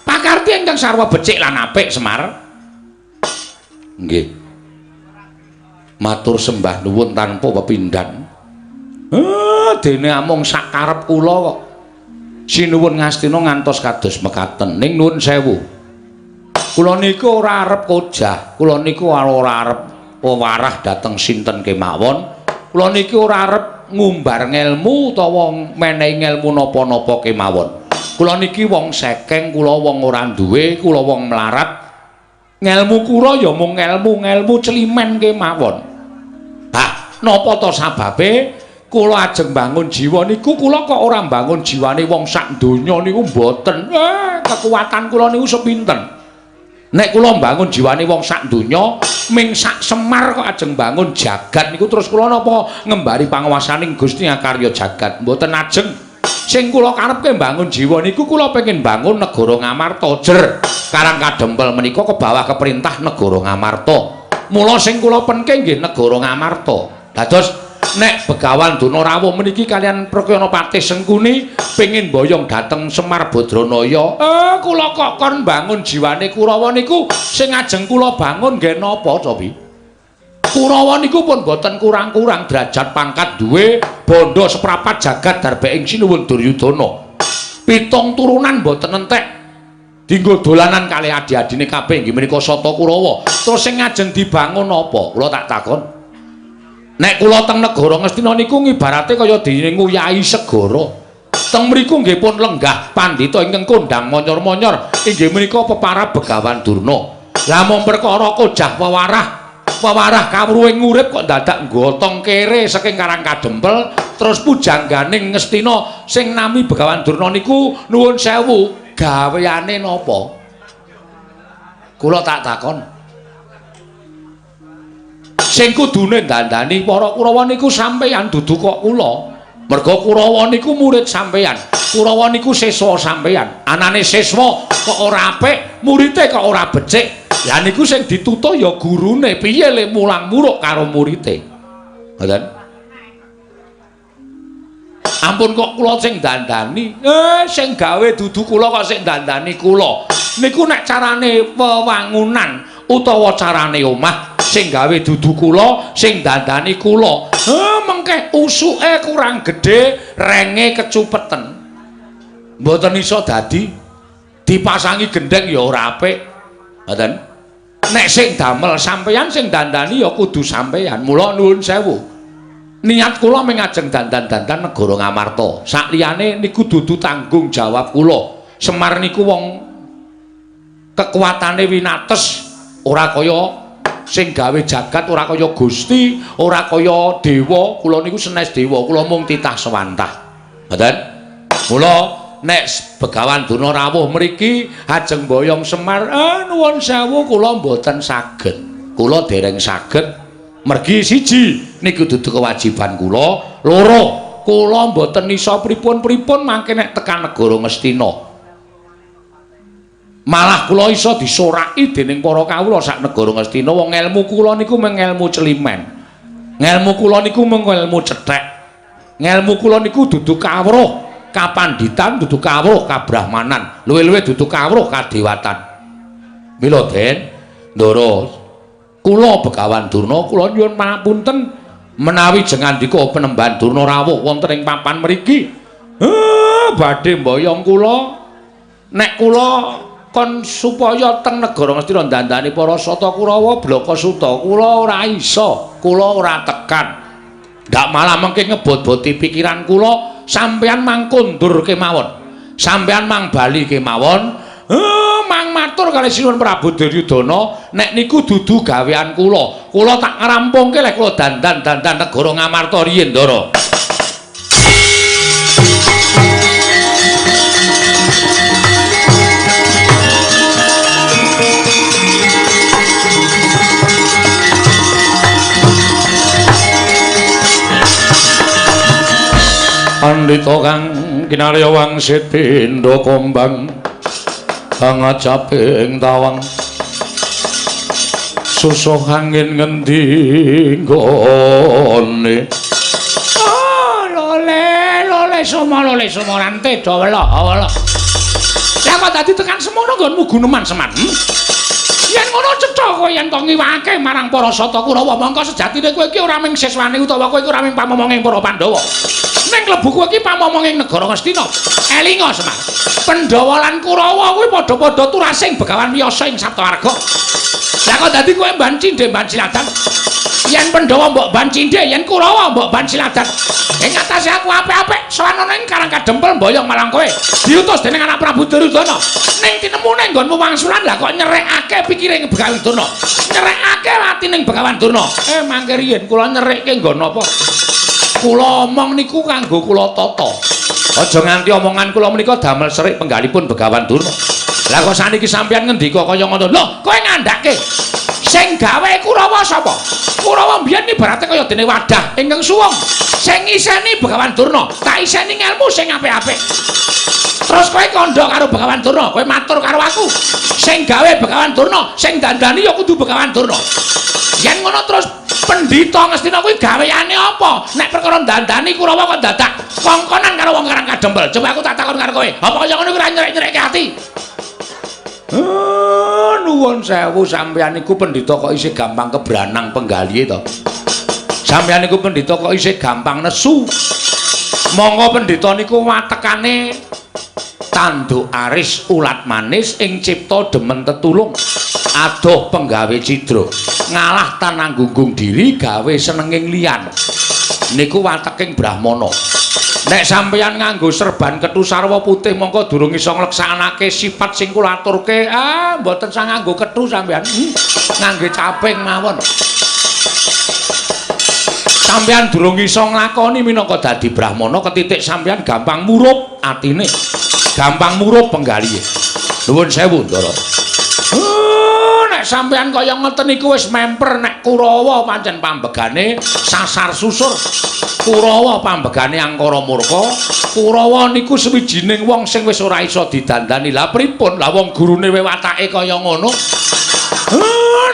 pakarti ingkang sarwa becik lan apik Semar. Nggih. Matur sembah nuwun tanpa pepindhan. Dene amung sak karep kula kok. Sinuwun Ngastina ngantos kados mekaten. Ning nuwun sewu. Kula niku ora arep kojah, kula niku ora arep wewarah dhateng sinten kemawon. Kula niku ora arep ngumbar ngelmu utawa menehi ngelmu napa-napa kemawon. Kula niki wong sekeng, kula wong ora duwe, kula wong melarat. Ngelmu kula ya mung ngelmu celimen kemawon. Napa to sababe kula ajeng bangun jiwa niku kula kok ora bangun jiwane wong sak donya niku mboten. Kekuatan kula niku sepinten. Nek kula bangun jiwane wong sak donya ming sak Semar kok ajeng bangun jagat niku terus kula napa ngembari panguwasaning Gusti Akarya jagat mboten ajeng. Sing kula karepke bangun jiwa niku kula pengin bangun negara Ngamarta jer. Karang Kadempel menika kebawah keperintah negara Ngamarta. Mula sing kula penke nggih negara Ngamarta. Dados nek Begawan Donorawuh meniki kalian Prakyanapati Sengkuni pengin boyong dhateng Semar Badranaya. Kula kok kon bangun jiwane Kurawa niku sing ajeng kula bangun nggih napa cobi? Kurawa niku pun boten kurang-kurang derajat pangkat duwe bondo seprapat jagat darbeke Sinuwun Duryudana. 7 turunan boten entek. Dinggo dolanan kalih adi-adine kabeh nggih menika Sata Kurawa. Terus sing ajeng dibangun apa? Kula tak takon. Nek kula teng negara Ngastina niku ngibarate kaya dinguyahi segara. Teng mriku nggih pun lenggah pandhita ingkang kondang monyor-monyor inggih menika peparab Begawan Durna. Lah mung perkara kojah wewarah kawruhing urip kok dadak nggotong kere saking Karang Kadempel terus pujangganing Ngastina sing nami Begawan Durna niku nuwun sewu gaweane napa? Kula tak takon. Sing kudune dandani para Kurawa niku sampeyan dudu kok kula. Merga Kurawa niku murid sampeyan. Kurawa niku siswa sampeyan. Anane siswa kok ora apik, murite kok ora becik. Lah niku sing ditutuh ya gurune. Piye le mulang muruk karo murite. Ngoten. Ampun kok kula sing dandani. Sing gawe dudu kula kok sing dandani kula. Niku nek carane wewangunan utawa carane omah sing gawe dudu kula, sing dandani kula. Mengke usuke kurang gedhe, renge kecupeten. Mboten iso dadi dipasangi gendeng ya ora apik. Ngoten. Nek sing damel sampeyan sing dandani ya kudu sampeyan. Mula nuwun sewu. Niat kula mung ajeng dandan-dandan negara Ngamarta. Sakliyane niku dudu tanggung jawab kula. Semar niku wong kekuatane winates, ora kaya sing gawe jagat, ora kaya Gusti, ora kaya dewa. Kula niku senes dewa, kula mung titah sewantah. Ngoten. Mula nek Begawan Donorawuh mriki ajeng boyong Semar, nuwun sewu kula mboten saged. Kula dereng saged. Mergi siji niku dudu kewajiban kula, loro kula mboten iso pripun-pripun mangke nek tekan negara Ngastina. Malah kula iso disoraki dening para kawula sak negara Ngastina. Wong ilmu kula niku mung ilmu celimen. Ngelmu kula niku mung ilmu cethek. Ngelmu kula niku dudu kawruh kapanditan, dudu kawruh kabrahmanan, luwih-luwih dudu kawruh kadewatan. Mila Den, ndara kula Begawan Durna kula nyuwun pangapunten menawi jengandika Penemban Durnarawuh wonten ing papan mriki. Badhe mboyong kula nek kula kon supaya teng negara Ngastina dandani para Sata Kurawa Blaka Suta kula ora iso, kula ora tekan. Ndak malah mengke ngebot-boti pikiran kula, sampeyan mang kondur kemawon. Sampeyan mang bali kemawon. Mang matur kalih Sinuwun Prabu Duryudana, nek niku dudu gawean kula. Kula tak ngrampungke lek kula dandan-dandan negara Ngamarta riyin, Ndara. pandhita kang kinarya wangsit pindha kombang ngajaping tawang susah angin ngendi nggone lole somo rante dawela ya kok dadi tekan semono nggonmu Guneman Semar yen ngono cetha kowe yen to ngiwake marang para Sata Kurawa mangka sejatine kowe iki ora mung siswane utawa kowe iki ora mung pamomonging para Pandhawa ning klebu kowe iki pamomonging negara Ngastina elinga Semar Pandhawa lan Kurawa kuwi padha-padha turasing Begawan Wiyasa ing Saptawarga lah kok dadi kowe mban cindhe mban siladan yen Pandhawa mbok ban cindhe yen Kurawa mbok ban siladan ing atase aku apik-apik sowan ana ing Karang Kadempel mboyong marang kowe diutus dening anak Prabu Duryudana ning tinemune nggonmu wangsulan lah kok nyerekake pikire Begawan Durna nyerekake atining Begawan Durna mangke riyen kula nyerekke nggon apa kula omong niku kanggo kula tata aja nganti omongan kula menika damel serik penggalipun Begawan Durna lah kok saniki sampeyan ngendika kaya ngono lho kowe ngandhake sing gawe Kurawa sapa Kurawa mbiyen ibarate kaya dene wadah ingkang suwung sing iseni Begawan Durna tak iseni ngelmu sing apik-apik terus kowe kandha karo Begawan Durna kowe matur karo aku sing gawe Begawan Durna sing dandani ya kudu Begawan Durna yen ngono terus pendhita Ngastina kuwi gaweane apa nek perkara dandani Kurawa kok dadak kongkonan karo wong Karang Kadempel coba aku tak takon karo kowe apa kaya ngono kuwi ora nyerek-nyerekke ati nuwun sewu sampeyan niku pendhita kok isih gampang kebranang penggalihe to sampeyan niku pendhita kok isih gampang nesu monggo pendhita niku watekane tanduk aris ulat manis ing cipta demen tetulung adoh penggawe cidra ngalah tananggunggung diri gawe senenging liyan niku wateking Brahmana nek sampeyan nganggo serban kethu sarwa putih mongko durung iso ngleksanake sifat sing kula aturke mboten sang nganggo kethu sampeyan ngangge caping mawon sampeyan durung iso nglakoni minangka dadi Brahmana ketitik sampeyan gampang murup atine gampang murup penggalihe nuwun sewu Ndara nek sampeyan kaya ngoten niku wis memper nek Kurawa pancen pambegane sasar susur Kurawa pambegane angkara murka Kurawa niku sawijining wong sing wis ora iso didandani lah pripun lah wong gurune watake kaya ngono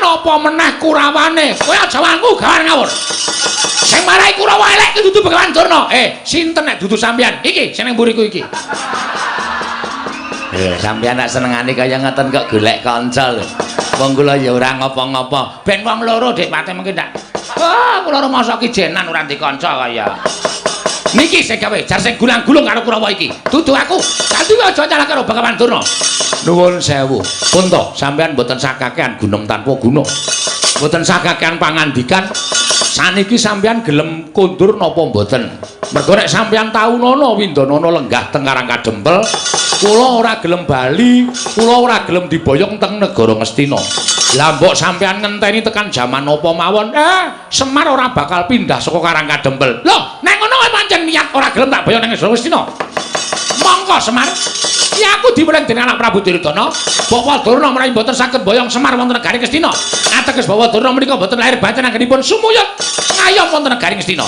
napa meneh Kurawane kowe aja wangku gawan ngawur sing marai Kurawa elek iki dudu Begawan Durna sinten nek dudu sampeyan iki sing nang mburiku iki sampeyan nek senengane kaya ngoten kok golek kanca lho wong kula ya ora ngopo-ngopo ben wong loro Dik Pate mengki ndak kula rumasa ki jenan ora ndek kanca kaya niki sing gawe jar sing gulang-gulung karo Kurawa iki dudu aku dadi aja nyalah karo Begawan Durna nuwun sewu pun to sampeyan mboten sakakean gunung tanpa guna mboten sakakean pangandikan saniki sampeyan gelem kondur napa mboten mergo nek sampeyan tau nono Windanana lenggah teng Karang Kadempel kula ora gelem bali kula ora gelem diboyong teng negara Ngastina lah mbok sampeyan ngenteni tekan jaman apa mawon Semar ora bakal pindah saka Karang Kadempel lho nek ngono kowe pancen niat ora gelem tak boyong nang negara Ngastina monggo Semar ya aku diweling dening anak Prabu Duryudana Bapak Durna menawi mboten saged boyong Semar wonten negari Ngastina ateges Bapak Durna menika mboten lahir batin anggenipun sumuyut ngayom wonten negari Ngastina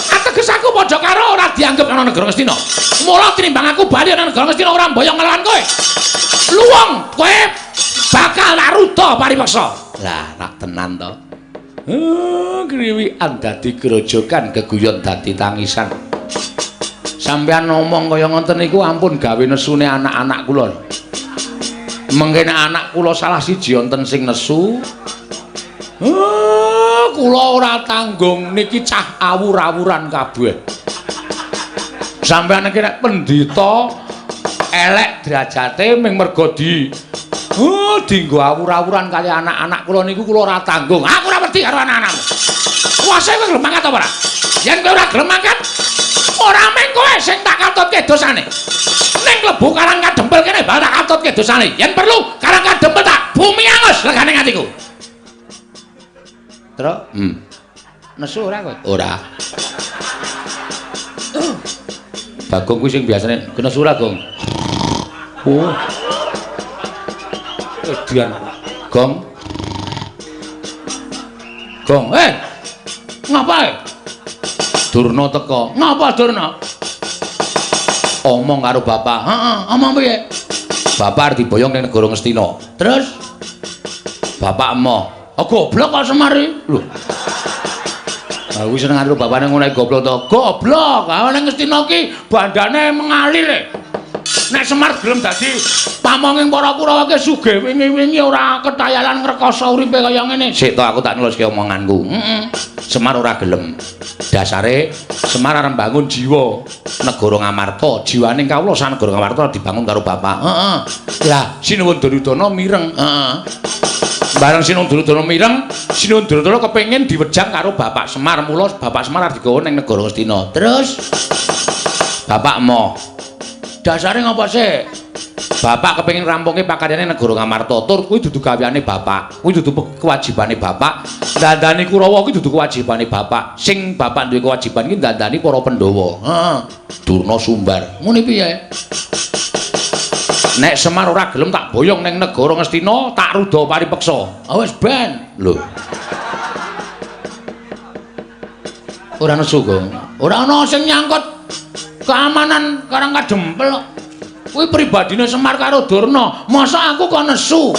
ateges aku padha karo ora dianggep ana negara Ngastina mula tinimbang aku bali ana negara Ngastina ora boyong ngelawan kowe luwung kowe bakal tak ruda paripeksa lah tak tenan to kriwikan dadi grojogan geguyon dadi tangisan sampeyan ngomong kaya ngoten niku ampun gawe nesune anak-anak kula mengkene anak kula salah siji wonten sing nesu kula ora tanggung niki cah awur-awuran kabeh sampeyan iki nek pendhita elek derajate ming mergo dienggo awur-awuran kali anak-anak kula niku kula ora tanggung aku ora wedi karo anak-anakmu kuwase kowe gelem mangkat apa ora yen kowe ora gelem mangkat ora mung kowe sing tak katutke dosane ning klebu Karang Kadempel kene bakal tak katutke dosane yen perlu Karang Kadempel tak bumi angus legane atiku terus nesu ora kowe ora Bagong kuwi sing biasane kena nesu ora Gong Dian Gong ngapa Durna teko ngapa Durna omong karo bapak. Heeh, omong piye? Bapak arep diboyong ning negara Ngastina. Terus bapak emoh, "Oh goblok kok Semar iki?" Lho. Aku seneng karo bapakne ngono goblok to. Goblok, ning Ngastina ki bandane mengalir. Nek Semar gelem dadi pamonging para Kurawa ki sugih wingi-wingi ora ketayalan ngrekoso uripe kaya ngene. Sik to aku tak neluske omonganku. Semar ora gelem. Dasare Semar arep bangun jiwa negara Ngamarta. Jiwaning kawula sak negara Ngamarta dibangun karo bapak. Heeh. Lah Sinuwun Duryudana mireng. Heeh. Bareng Sinuwun Duryudana mireng, Sinuwun Duryudana kepengin diwejang karo bapak Semar. Mula bapak Semar arep digawa ning negara Ngastina. Terus bapak emoh. Dasare ngopo sih? Bapak kepengin rampungke pakaryane negara Ngamarta. Tur kuwi dudu gaweane bapak. Kuwi dudu kewajibane bapak. Dandani Kurawa kuwi dudu kewajibane bapak. Sing bapak duwe kewajiban iki dandani para Pandhawa. Heeh. Durna Sumbar. Muni piye? Nek Semar ora gelem tak boyong ning negara Ngastina, tak ruda paripeksa. Wis ben. Lho. Ora nesu kok. Ora ana sing nyangkut keamanan Karang Kadempel. Kuwi pribadine Semar karo Durna. Masa aku kok nesu?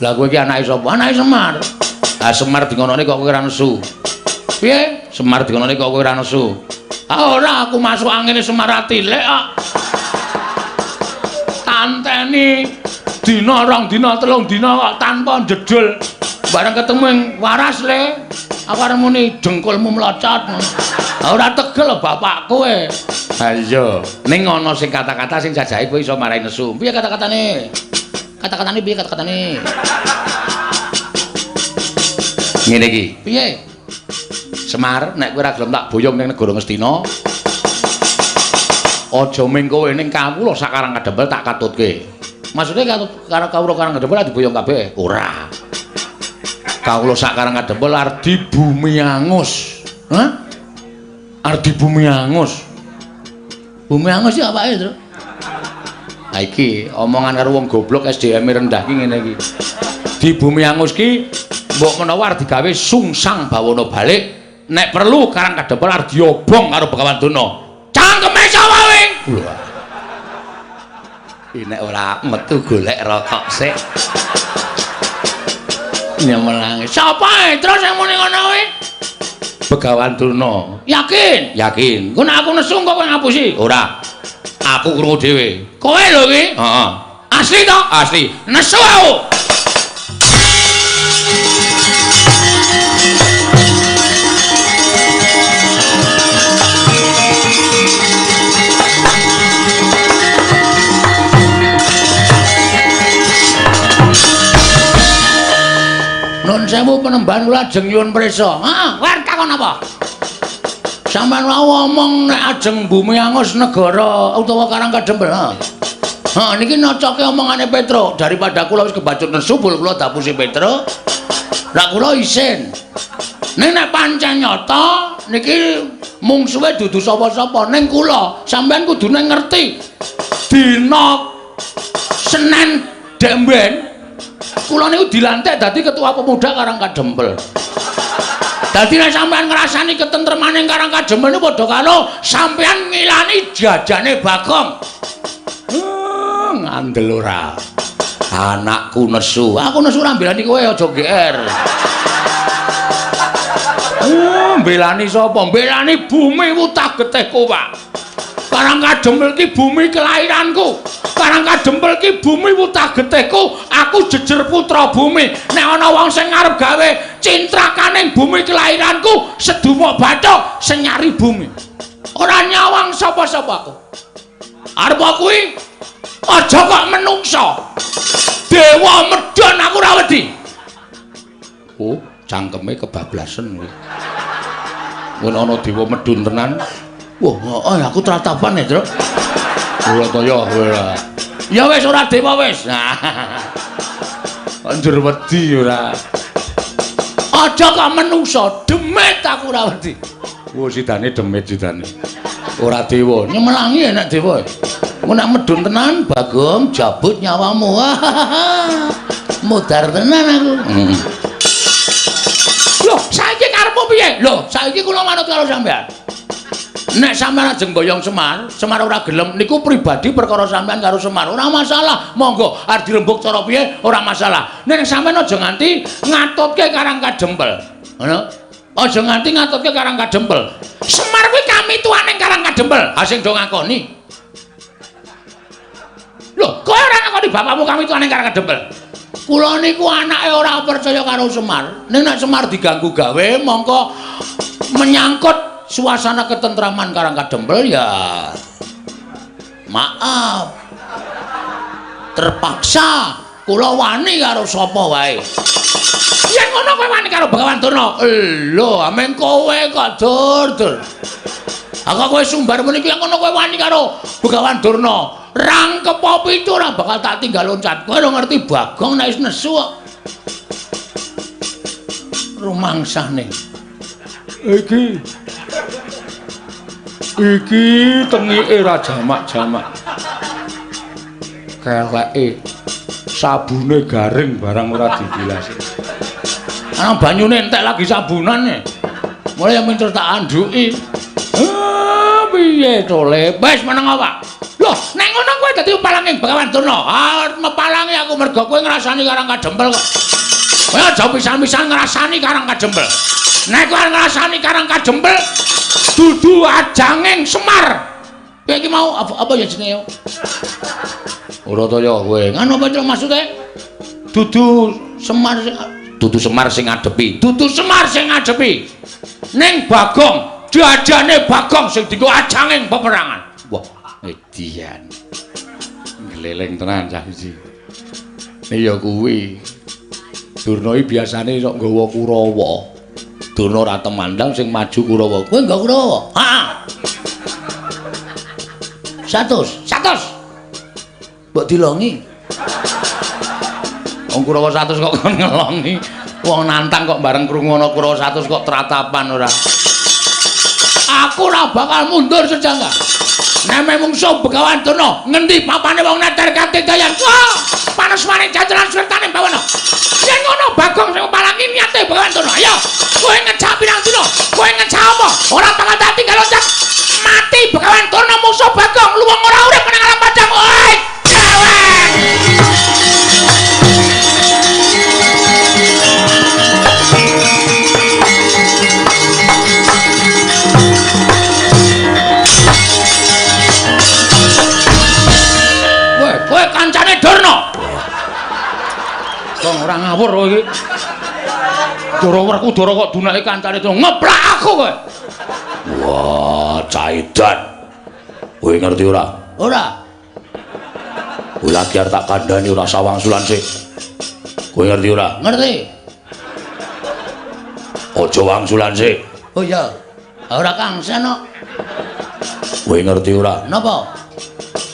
Lah kowe iki anake sapa? Anake Semar. Ah Semar dingonone kok kowe ora nesu. Piye? Semar dingonone kok kowe ora nesu. Ah ora aku masuk angine Semar atilek kok. Tanteni dina rong dina telung dina kok tanpa jedul. Bareng ketemu ing waras le. Aku arep muni dengkulmu mlocot. Ora tegel bapak kowe. Ha iya, ning ana sing kata-kata sing jajahe kowe iso marai nesu. Piye kata-katane? Kata-katane piye kata-katane? Ngene iki. Piye? Semar, nek kowe ora gelem tak boyong ning negara Ngastina, aja ming kowe ning kawula sak Karang Kadempel tak katutke. Maksude katut karo kawula Karang Kadempel diboyong kabeh? Ora. Kawula sak Karang Kadempel arep di bumi angus. Hah? Arep di bumi angus. Bumi angus iki apake, Tru? Ha iki omongan karo wong goblok SDM rendah ki ngene iki. Di bumi angus ki mbok menawa arep digawe sungsang bawana balik, nek perlu Karang Kadempel arep diobong karo Begawan Duna. Cangkeme sapa kowe? Iki nek ora metu golek rokok sik. Nyemelange. Sapa terus sing muni ngono kowe? Begawan Durna. Yakin? Yakin. Engko nek aku nesu kok kowe ngapusi? Ora. Aku krungu dhewe. Kowe lho iki? Heeh. Asli to? Asli. Nesu aku. Nun sewu penemban kula ajeng nyuwun prisa. Heeh, kowe takon apa? Sampeyan wae omong nek ajeng bumi angus negara utawa Karang Kadempel. Heeh, niki nocoke omongane Petro daripada kula wis kebacut nesu bul kula dapusi Petro. Lah kula isin. Ning nek pancen nyata niki mungsuhe dudu sapa-sapa ning kula. Sampeyan kudune ngerti. Dina Senin Demben kula niku dilantik dadi ketua pemuda Karang Kadempel. Dadi nek sampean ngrasani ketentremaning Karang Kadempel niku padha karo sampean ngilani jajane Bagong. Ngandel ora. Anakku nesu. Aku nesu ora mbelani kowe aja GR. Mbelani sapa? Mbelani bumi utah getihku, Pak. Karang Kadempel ki bumi kelahiranku. Karang Kadempel ki bumi utah getihku. Aku jejer putra bumi. Nek ana wong sing arep gawe cintrakaning bumi kelahiranku, sedumuk bathuk sing nyari bumi. Ora nyawang sapa-sapa aku. Arep kuwi aja kok menungso. Dewa medhon aku ora wedi. Oh, cangkeme kebablasen kuwi. Mun ana dewa medhun tenan. Wah, aku tratapan ya, Truk. Ora to ya, ora. Ya wis ora dewa wis. Anjur wedi ora. Aja kok menungso, demit aku ora wedi. Wo sidane demit sidane. Ora dewa, nyemelangi enak dewa. Mun nek medun tenan, Bagong jabut nyawamu. Mudar tenan aku. Loh, saiki karepmu piye? Loh, saiki kula manut karo sampean. Nek sampean ajeng boyong Semar, Semar ora gelem niku pribadi perkara sampean karo Semar. Ora masalah. Monggo arep dirembuk cara piye ora masalah. Nek sampean aja nganti ngatutke Karang Kadempel. Ngono. Aja nganti ngatutke Karang Kadempel. Semar kuwi kami tuaning Karang Kadempel. Ha sing do ngakoni. Lho, kowe ora ngakoni bapakmu kami tuaning Karang Kadempel. Kula niku anake ora percaya karo Semar. Nek Semar diganggu gawe mongko menyangkut suasana ketentraman Karang Kadempel ya maaf terpaksa kula wani karo sapa wae yen ngono kowe wani karo Begawan Durna lho ameng kowe kok dur aku kowe sumbar meniki yen ngono kowe wani karo Begawan Durna rangkep apa itu ora bakal tak tinggal loncat kowe ora ngerti Bagong nek wis nesu kok rumangsane iki tengike ra jamak-jamak. Keleke sabune garing barang ora dibilasi. Ana banyune entek lagi sabunane. Mulai minter tak anduki. Piye to le? Wis meneng apa? Loh, nek ngono kowe dadi upalanging Begawan Durna. Mepalangi aku mergo kowe ngrasani Karang Kadempel kok. Kowe aja pisan-pisan ngrasani Karang Kadempel. Nek kowe ngrasani Karang Kadempel dudu ajanging Semar. Kowe iki mau apa ya jenenge? Ora to ya kowe. Ngono apa itu maksude? Dudu Semar sing ngadepi. Dudu Semar sing ngadepi. Ning Bagong, jajane Bagong sing dienggo ajanging peperangan. Wah, edian. Gleleng tenan cah iki. Ya kuwi. Durna iki biasane sok nggawa Kurawa. Durna ora temandang sing maju Kurawa. Kowe nggo Kurawa? Heeh. 100. Mbok dilongi. Wong Kurawa 100 kok kon ngelongi. Wong nantang kok bareng krungu ana Kurawa 100 kok tratapan ora. Aku ora bakal mundur sejangka. Nek mungsuh Begawan Durna, ngendi papane wong neter katedayan. Wah, panas maning jajaran sertane bawana. Yen ngono Bagong sing palangi niate Begawan Durna. Ayo, kowe ngecak pirang dina? Kowe ngecak apa? Ora bakal tak tinggal loncat. Mati Begawan Durna musuh Bagong, luwung ora urip nang alam padang. Oi, cewek. Kowe kancane Durna. Wong ora ngawur kowe iki. Dora kok dunake kancane itu ngeplak aku kowe. Wah, caidan. Kowe ngerti ora? Ora. Kowe lagi arep tak kandhani ora sawangsulan sik. Kowe ngerti ora? Ngerti. Aja wangsulan sik. Oh iya. Ora Kang Seno. Kowe ngerti ora? Napa?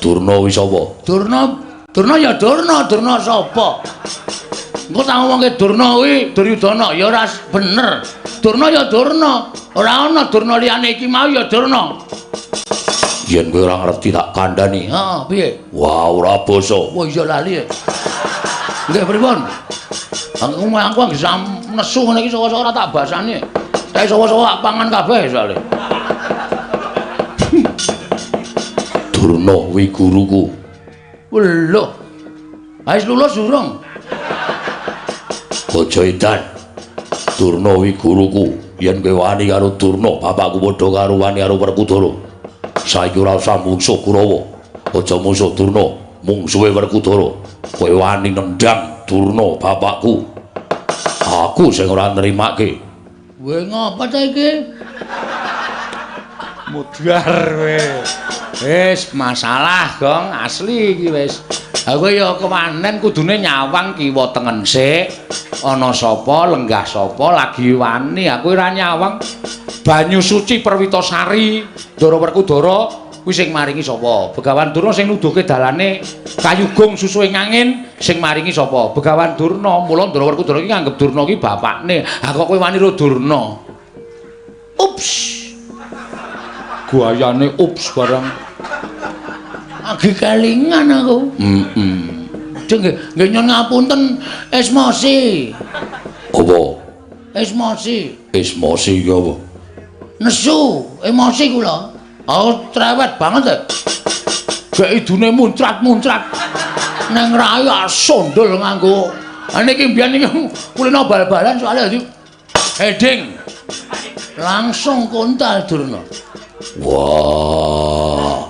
Durna wis apa? Durna ya Durna sapa? Engko tak ngomongke Durna kuwi Duryudana ya ora bener. Durna ya Durna. Ora ana Durna liyane iki mau ya Durna. Yen kowe ora ngerti tak kandhani. Heeh, piye? Wah, ora basa. Wah, iya lali. Nggih, pripun? Aku bisa nesu ngene iki saka-saka ora tak basani. Tak saka-saka pangan kabeh soalé. Durna kuwi guruku. Lho. Wis lulus durung? Aja edan. Durna kuwi guruku. Yen kowe wani karo Durna, bapakku padha karo wani karo Werkudara. Saiki ora usah mungsuh Kurawa. Aja mungsuh Durna, mungsuhe Werkudara. Kowe wani nendang Durna bapakku. Aku sing ora nrimake. Kowe ngapa ta iki? Mudhar kowe. Wis masalah, Gong, asli iki wis. Ha kowe ya kemanen kudune nyawang kiwa tengen sik. Ana sapa, lenggah sapa lagi wani. Aku ora nyawang. Banyu suci Perwitasari, Ndara Werkudara kuwi sing maringi sapa? Begawan Durna sing nuduhke dalane kayugung susuhe angin sing maringi sapa? Begawan Durna. Mula Ndara Werkudara iki nganggep Durna iki bapakne. Ha kok kowe wani karo Durna? Ups. Guayane ups barang. Agi kelingan aku. Nggih nyon ngapunten esmosi. Apa? Esmosi. Esmosi iki apa? Nesu, emosi kula. Oh, cerewet banget ya. Gak idune muncrat-muncrat. Neng rayu sondol nganggo. Niki mbiyen niki kulino bal-balan soalnya dadi heading. Langsung kontal Durna. Wah.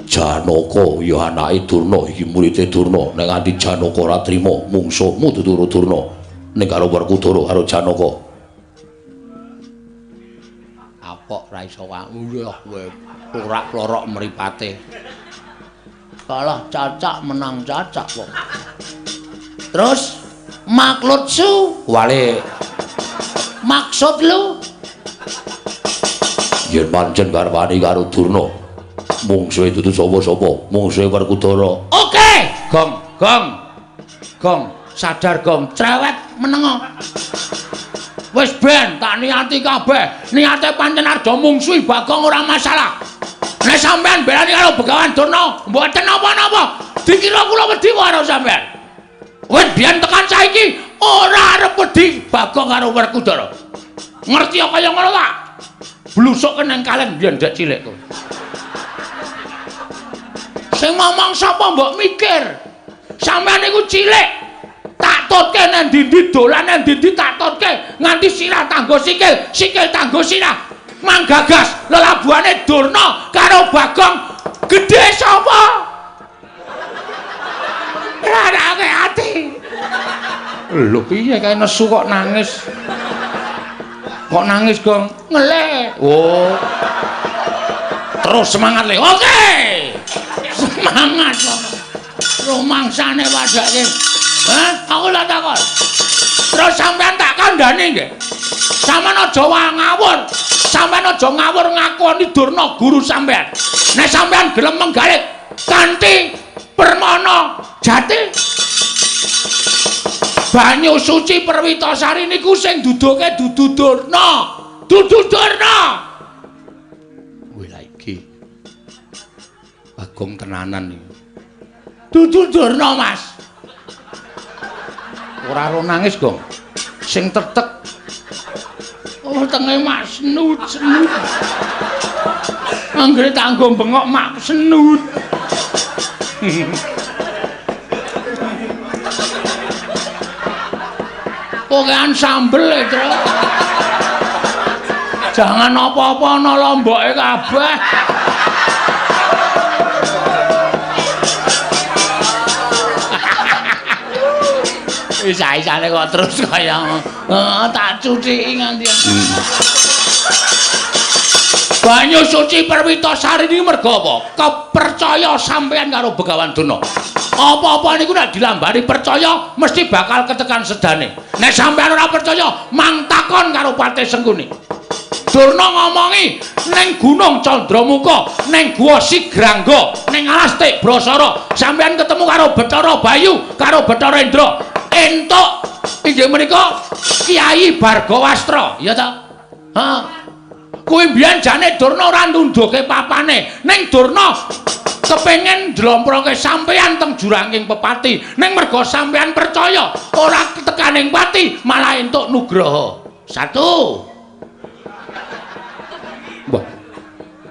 Janaka ya anake Durna iki muridé Durna. Nek nganti Janaka ora trima mungsuhmu tuturu Durna. Ning karo Werkudara karo Janaka. Apok ra iso wae kowe plorak-plorok mripate. Kalah cacak menang cacak kok. Terus maklutsu wale maksud lu yen pancen garwane karo Durna mungsuhe dudu sapa-sapa mungsuhe Werkudara. Oke gong sadar gong cerewet menengo wis ben tak niati kabeh niate pancen arep mungsuhi Bagong ora masalah. Nek sampean belani karo Begawan Durna mboten napa-napa dikira kula wedi karo sampean. Wis biyen tekan saiki ora arep wedi Bagong karo Werkudara. Ngerti kaya ngono ta? Blusuk nang kalen biyen dak cilik kowe. Sing ngomong sapa mbok mikir? Sampeyan niku cilik. Tak tutke nang ndi-ndi dolan nang ndi-ndi tak tutke nganti sirah tanggo sikil, sikil tanggo sirah. Manggagas lelabuhane Durna karo Bagong gedhe sapa? Rarake ati. Lho piye kae nesu kok nangis? Kok nangis, Gong? Ngelek. Oh. Terus semangat le. Oke. Semangat kok. Rumangsane padake. Hah? Aku lak takon. Terus sampean tak kandhani nggih. Sampeyan aja ngawur. Sampeyan aja ngawur ngakoni Durna guru sampeyan. Nek sampeyan gelem menggalit kanthi permana jati banyu suci Perwitasari niku sing duduke dudu Durna. Dudu Durna. Kuwi lha iki. Bagong tenanan iki. Dudu Durna, Mas. Ora ro nangis, Gong. Sing tetek. Oh, tenge mak senut. Anggere tak nggo bengok mak senut. Pokokan sambel e, Tru. Jangan apa-apa ana lomboke kabeh. Isa-isane kok terus kaya tak cuciki nganti. Banyu suci Perwitasari iki mergo apa? Kepercaya sampean karo Begawan Durna. Apa-apa niku nek dilambari percaya mesti bakal ketekan sedane. Nek sampean ora percaya, mang takon karo Patih Sengkuni. Durna ngomongi ning Gunung Candramuka, ning Guwa Sigrangga, ning Alas Tik Brasara, sampean ketemu karo Bathara Bayu, karo Bathara Indra. Entuk inggih menika Kyai Bargawastra, ya ta? Ha. Kuwi mbiyen jane Durna ora nunduke papane, ning Durna kepengin njlomproke sampeyan teng juranging pepati, ning merga sampeyan percaya ora tekaning pati malah entuk nugraha. 1. Mbah.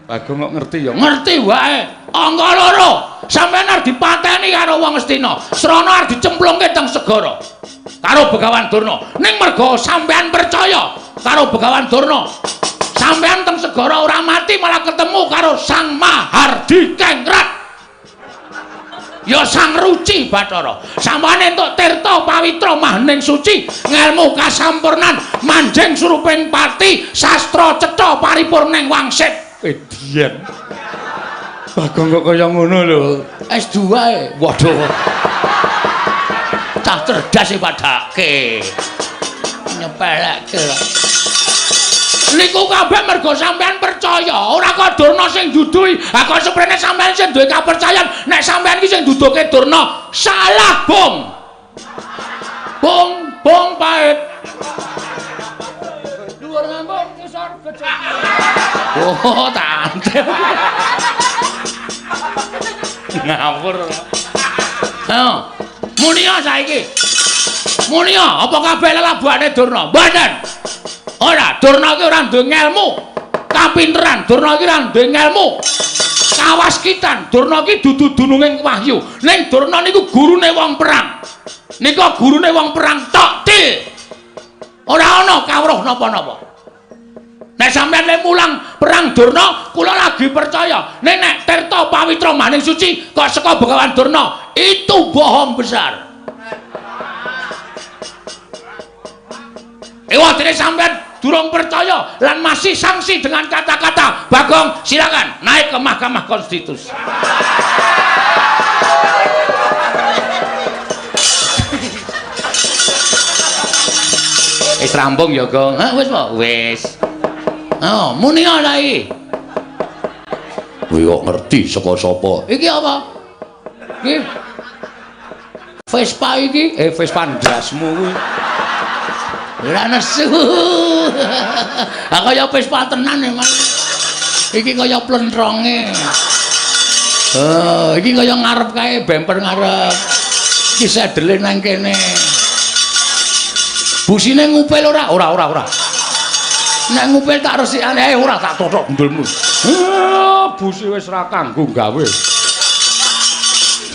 Bagong kok ngerti ya? Ngerti wae. Angka 2. Sampeyan arep dipateni karo wong Astina. Srana arep dicemplungke teng segara. Karo Begawan Durna. Ning merga sampeyan percaya karo Begawan Durna. Sampeyan teng segara ora mati malah ketemu karo Sang Mahardi Kengrat. Ya Sang Ruci Bathara. Sampeyan entuk tirta pawitra mahaning suci, ngelmu kasampurnan, manjing suruping pati, sastra cetha paripurning wangsit. Edian. Bagong kok kaya ngono lho. S2 e. Waduh. Cah cerdas e padake. Nyepelekke. Niku kabeh mergo sampean percaya, ora kok Durna sing duduhi. Ha kok seprene sampean sing duwe kapercayan, nek sampean iki sing duduke Durna, salah, Bung. Bung pait. Dhuwur ngambung ngisor becik. Oh, tante. Ngawur. Ha. Munia saiki. Munia, apa kabeh lelabuhane Durna? Mboten. Ora, Durna ki ora duwe ngelmu kapinteran, Durna iki ra duwe ngelmu. Kawaskitan, Durna iki dudu dununging wahyu. Ning Durna niku gurune wong perang. Nika gurune wong perang tok til. Ora ana kawruh napa-napa. Nek sampeyan le mulang perang Durna, kula lagi percaya. Nek Tirta Pawitra Maning Suci kok saka Begawan Durna, itu bohong besar. Dene sampean durung percaya lan masih sanksi dengan kata-kata, Bagong silakan naik ke Mahkamah Konstitusi. Wis rampung ya, Gong. Hah, wis po? Wis. Oh, muni ana iki. Kowe kok ngerti saka sapa? Iki apa? Iki Vespa iki, Vespa ndasmu kuwi. Ora nesu. Ah kaya Vespa tenan emang. Iki kaya plentronge. Oh, iki kaya ngarep kae bemper ngarep. Iki sedele nang kene. Busine ngupil ora? Ora. Nek ngupil tak resikane ora tak totok ndulmu. Busi wis ra kanggo gawe.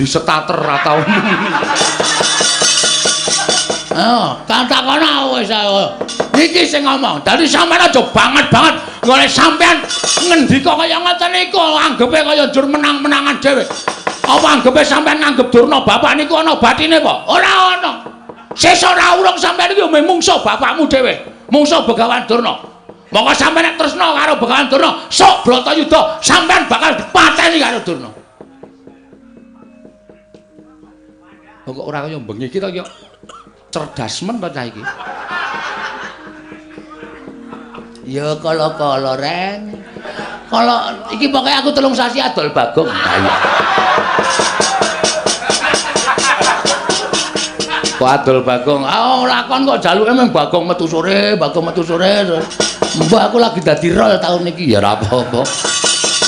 Disetater ra tau. Katakono wis iki sing ngomong. Dadi sampean aja banget-banget golek sampean ngendika kaya ngoten niku anggepe kaya njur menang-menangan dhewe. Apa anggepe sampean nganggep Durna bapak niku ana batine apa? Ora ana. Sesuk ora urung sampean iki mungsuh bapakmu dhewe. Mungsuh Begawan Durna. Monggo sampean nek tresna karo Begawan Durna, sok Bratayuda sampean bakal dipateni karo Durna. Kok ora kaya bengi iki to ya. Cerdas men to cah iki. Ya kala-kala Ren. Kala iki pokoke aku 3 sasi adol Bagong. Kok adol Bagong? Oh, lakon kok jaluke mung Bagong metu sore. Mbah aku lagi dadi rol tahun iki ya ora apa-apa.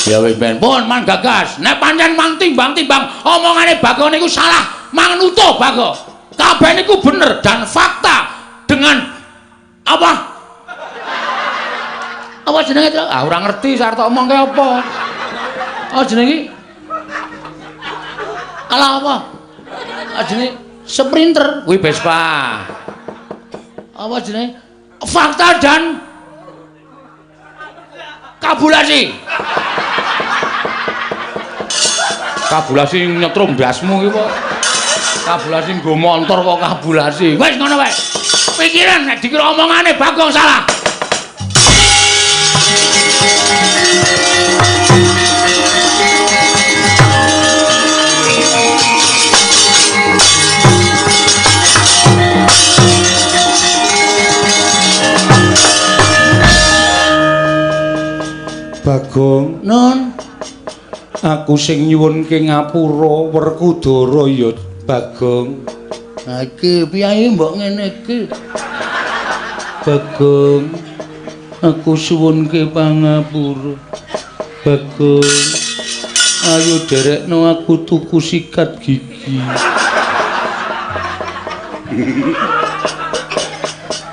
Ya wis ben pun man gagas. Nek pancen mang timbang-timbang omongane Bagong niku salah, mang nutuh Bagong. Kabeh niku bener dan fakta dengan apa? Apa jenenge? Ah ora ngerti sarta omongke apa. Oh jenenge ala apa? Ah jenenge sprinter, kuwi Vespa. Apa jenenge? Fakta dan kabulasi. Kabulasi nyetrum ndasmu iki kok. Kabulasi nggo montor kok kabulasi. Wis ngono wae. Pikiran nek dikira omongane Bagong salah. Bagong, Nun, aku sing nyuwunke ngapura Werkudara ya Bagong. ha iki piye mbok ngene iki? Bagong, aku suwunke pangapura. Bagong, ayo derekno aku tuku sikat gigi.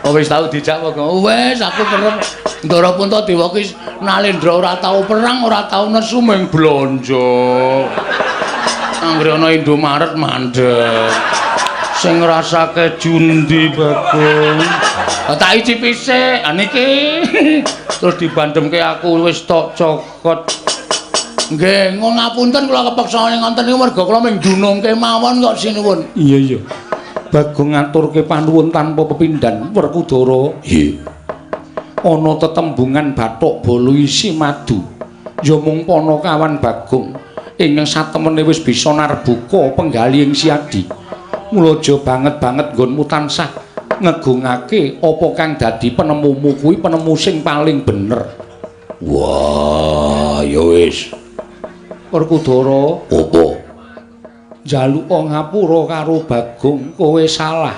Oh wis tau dijak Bagong. Wis aku kerep Ndara Puntadewa ki Nalendra ora tau perang, ora tau nesu mung blanja. Anggere ana Indomaret mandeg. Sing ngrasake jundi Bagong. Tak icipi sik, niki. Terus dibandemke aku wis tok cokot. Nggih, ngun ngapunten kula kepeksa ngonten niku merga kula mung dunungke mawon kok sinuwun. Iya. Bagong ngaturke panuwun tanpa pepindhan Werkudara. Nggih. Ana tetembungan bathuk bolo isi madu. Ya mung Panakawan Bagong ingkang satemene wis bisa narbuka penggali ing siadi. Mula aja banget-banget nggonmu tansah ngegungake apa kang dadi penemumu kuwi penemu sing paling bener. Wah, ya wis. Werkudara, Apa? njaluka ngapura karo Bagong, kowe salah.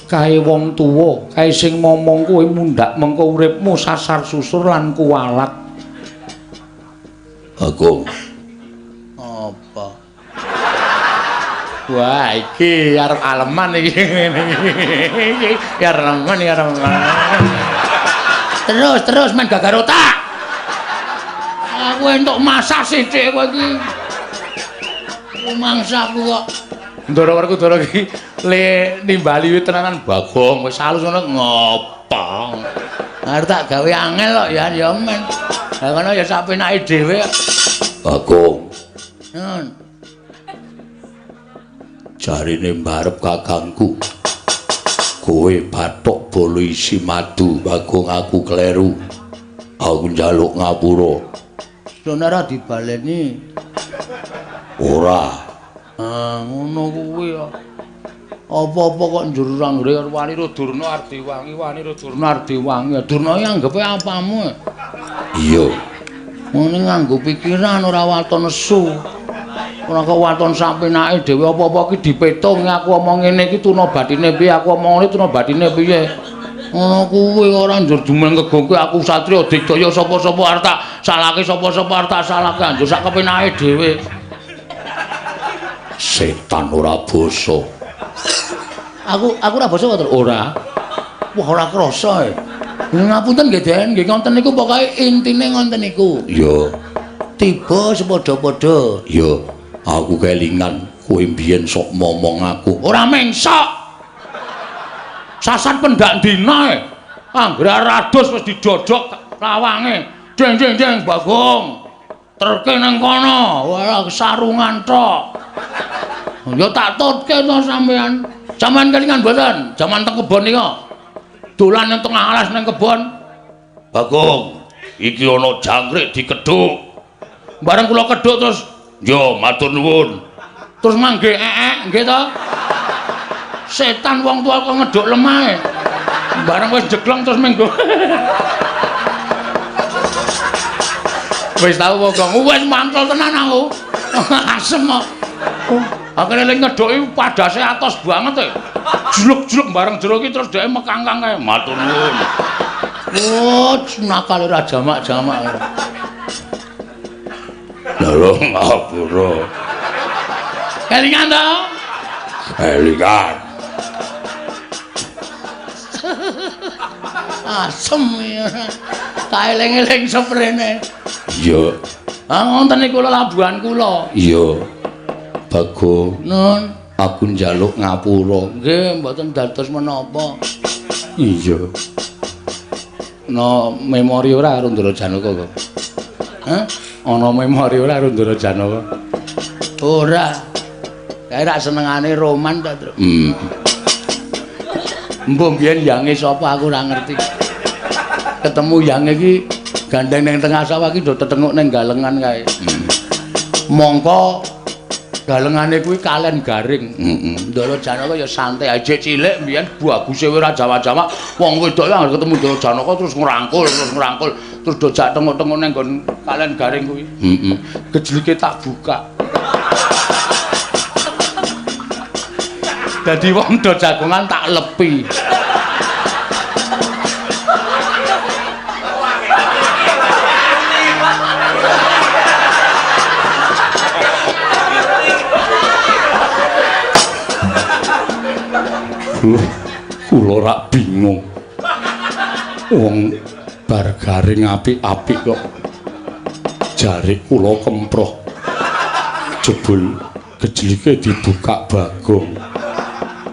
Kae wong tuwa, kae sing momong kowe mundhak mengko uripmu sasar susur lan kuwalat. Bagong. Apa? Wah, iki arep aleman iki ngene iki. Ya remen. Terus main gagar otak. aku entuk masak sithik kowe iki. Mangsaku kok. Ndara werku Ndara iki le nimbali wit tenanan Bagong wis halus ngono ngopo. Arep tak gawe angel kok ya men. Lah ngono ya sak penake dhewe. Bagong. Nun. Jarine mbarep kakangku. Kowe bathok bolo isi madu, Bagong aku kleru. Aku njaluk ngapura. Sonara dibaleni. Ora. Ngono kuwi ya. Apa-apa kok njur anggere wani Durna arep diwangi, wani Durna arep diwangi. Durna iki anggepe apamu? Iya. Ngene nganggo pikiran ora waton nesu. Ora kok waton sampenake dhewe apa-apa iki dipetung aku omong ngene iki tuna bathine piye, aku omong ngene tuna bathine piye. Ngono kuwi ora njur dumeng kegongke aku Satria Digdaya sapa-sapa arep tak salahke sapa-sapa arep tak salahke njur sak kepenake dhewe. Setan ora basa. Aku ora basa to, ora. Wah ora krasa e. Ngapunten nggih Den, nggih ngoten niku pokoke intine ngoten niku. Iya. Tiba sepadha-padha. Iya. Aku kelingan kowe mbiyen sok momong aku. Ora mengsok. Sasan pendak dina e. Anggere rados wis didodhok lawange. Jeng jeng jeng Bagong. Terke nang kono. Wah sarungan tok. Ya tak tutke to sampean. Sampeyan kelingan mboten? Jaman teng kebon nika. Dolan nang tengah alas nang kebon. Bagong, iki ana jangkrik dikedhuk. Bareng kula kedhuk terus, yo matur nuwun. Terus mangke nggih to? Setan wong tua kok ngedhuk lemahe. Bareng wis jeglong terus menggo. Wis tau Bagong, wis mantul tenan aku. Asem kok. Akhirnya lagi ngedok padase atos banget ya. Juluk-juluk bareng jero iki terus dhek mekangkang kae. Matur nuwun. Oh, nakal ora jamak-jamak. Lho ngapura. Kelingan to? Kelingan. Asem ya. Tak eling-eling seprene. Iya. Ah ngoten niku labuhan kula. Iya. Bagong, Nun, aku njaluk ngapura. Nggih, mboten dados menapa. Iya. No memori ora karo Ndara Janaka kok. Hah? Ana memori ora karo Ndara Janaka? Ora. Kae rak senengane roman ta, Tru? Mbok biyen yange sapa aku ora ngerti. Ketemu yange iki gandeng ning tengah sawah iki do tetenguk ning galengan kae. Mongko galengane kuwi kalen garing. Ndara Janaka ya santai aja cilik mbiyen baguse ora jawa-jawa. Wong wedok anggere ketemu Ndara Janaka terus ngrangkul terus do jak tengok-tengok nang nggon kalen garing kuwi. Gejlike tak buka. Dadi wong do jagongan tak lepi. Kula rak bingung. Wong bar garing apik-apik kok jare kula kemproh. Jebul gejlike dibuka Bagong.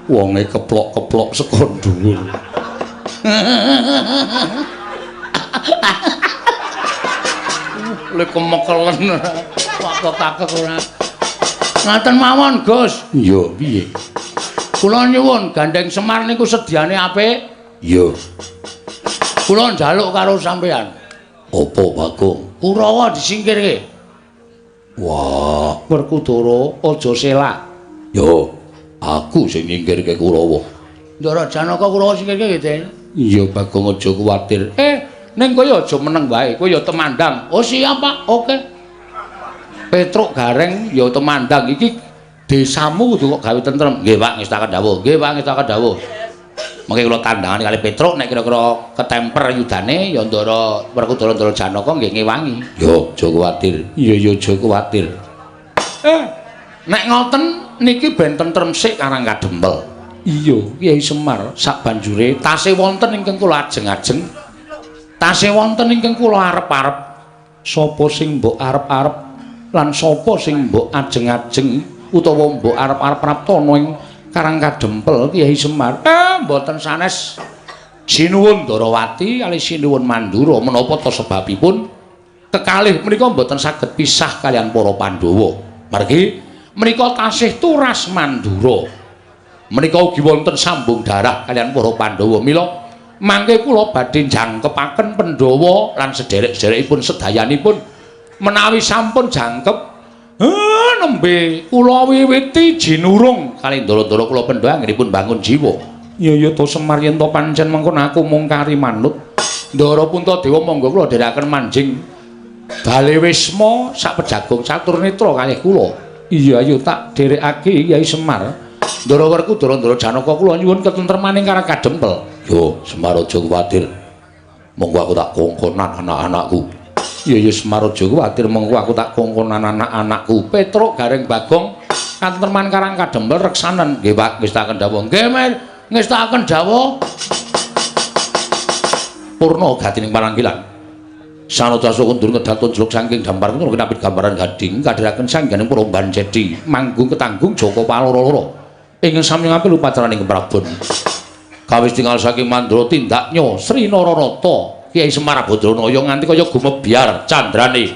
Wonge keplok-keplok saka dhuwur. Le kemekelen kok kakek ora. Ngaten mawon, Gus. Iya, piye? Kula nyuwun Gandeng Semar niku sediane apik? Iya. Kula njaluk karo sampean. Apa, Bagong? Kurawa disingkirke. Wah, Werkudara aja selak. Yo, aku sing nyingkirke Kurawa. Ndara Janaka Kurawa singkirke nggih, Den? Iya, Bagong aja kuwatir. Ning kowe aja meneng wae, kowe ya temandang. Oh, siap, Pak. Oke. Petruk Gareng ya temandang iki desamu kudu kok gawe tentrem. Nggih, Pak, ngestaken dawuh. Nggih, Pak, ngestaken dawuh. Mengke kula tandangan kali Petruk nek kira-kira ketemper yudane ya Ndara Werkudara Ndara Janaka nggih ngewangi. Yo, aja kuwatir. Iya, ya aja kuwatir. Nek ngoten niki ben tentrem sik Karang Kadempel. Iya, Kyai Semar sabanjure tasih wonten ingkang kula ajeng-ajeng. Tasih wonten ingkang kula arep-arep. Sapa sing mbok arep-arep lan sapa sing mbok ajeng-ajeng utawa mbok arep-arep praptana ing Karang Kadempel Kyai Semar? Mboten sanes. Sinuwun Darawati kali sinuwun Mandura menapa ta sebabipun kekalih menika mboten saged pisah kalian para Pandhawa. Margi menika tasih turas Mandura. Menika ugi wonten sambung darah kalian para Pandhawa. Mila mangke kula badhe jangkepaken Pandhawa lan sederek-sederekipun sedayanipun menawi sampun jangkep nembe kula wiwiti jinurung kali ndara-ndara kula Pandhawa anggenipun bangun jiwa. Ya to Semar yen to pancen mengkon aku mung kari manut. Ndara Puntadewa monggo kula dherekaken manjing Bale Wisma sak pejagung Caturnetra kalih kula. Iya ayo tak dherekake Kyai Semar. Ndara Werku Ndara Janaka kula nyuwun ketentremaning Karang Kadempel. Yo Semar aja kuwatir. Monggo aku tak kongkonan anak-anakku. Ya Semar aja kuwatir monggo aku tak kongkonan anak-anakku. Petruk Gareng Bagong katenteman Karang Kadempel reksanen nggih Pak ngestaken dawuh. Nggih Mas, ngestaken dawuh. Purna gatining pananggilan. Sanodasa kundur ngedal tunjluk saking dampar kula kenapit gambaran gading kadhiraken sangganing Promban Cedi manggung ketanggung Joko Paloro-loro ingkang sami ngampil upacaraning Prabon. Kawis tinggal saking Mandra tindaknya Sri Nararata Kyai Semar Badranaya nganti kaya gumebyar candrane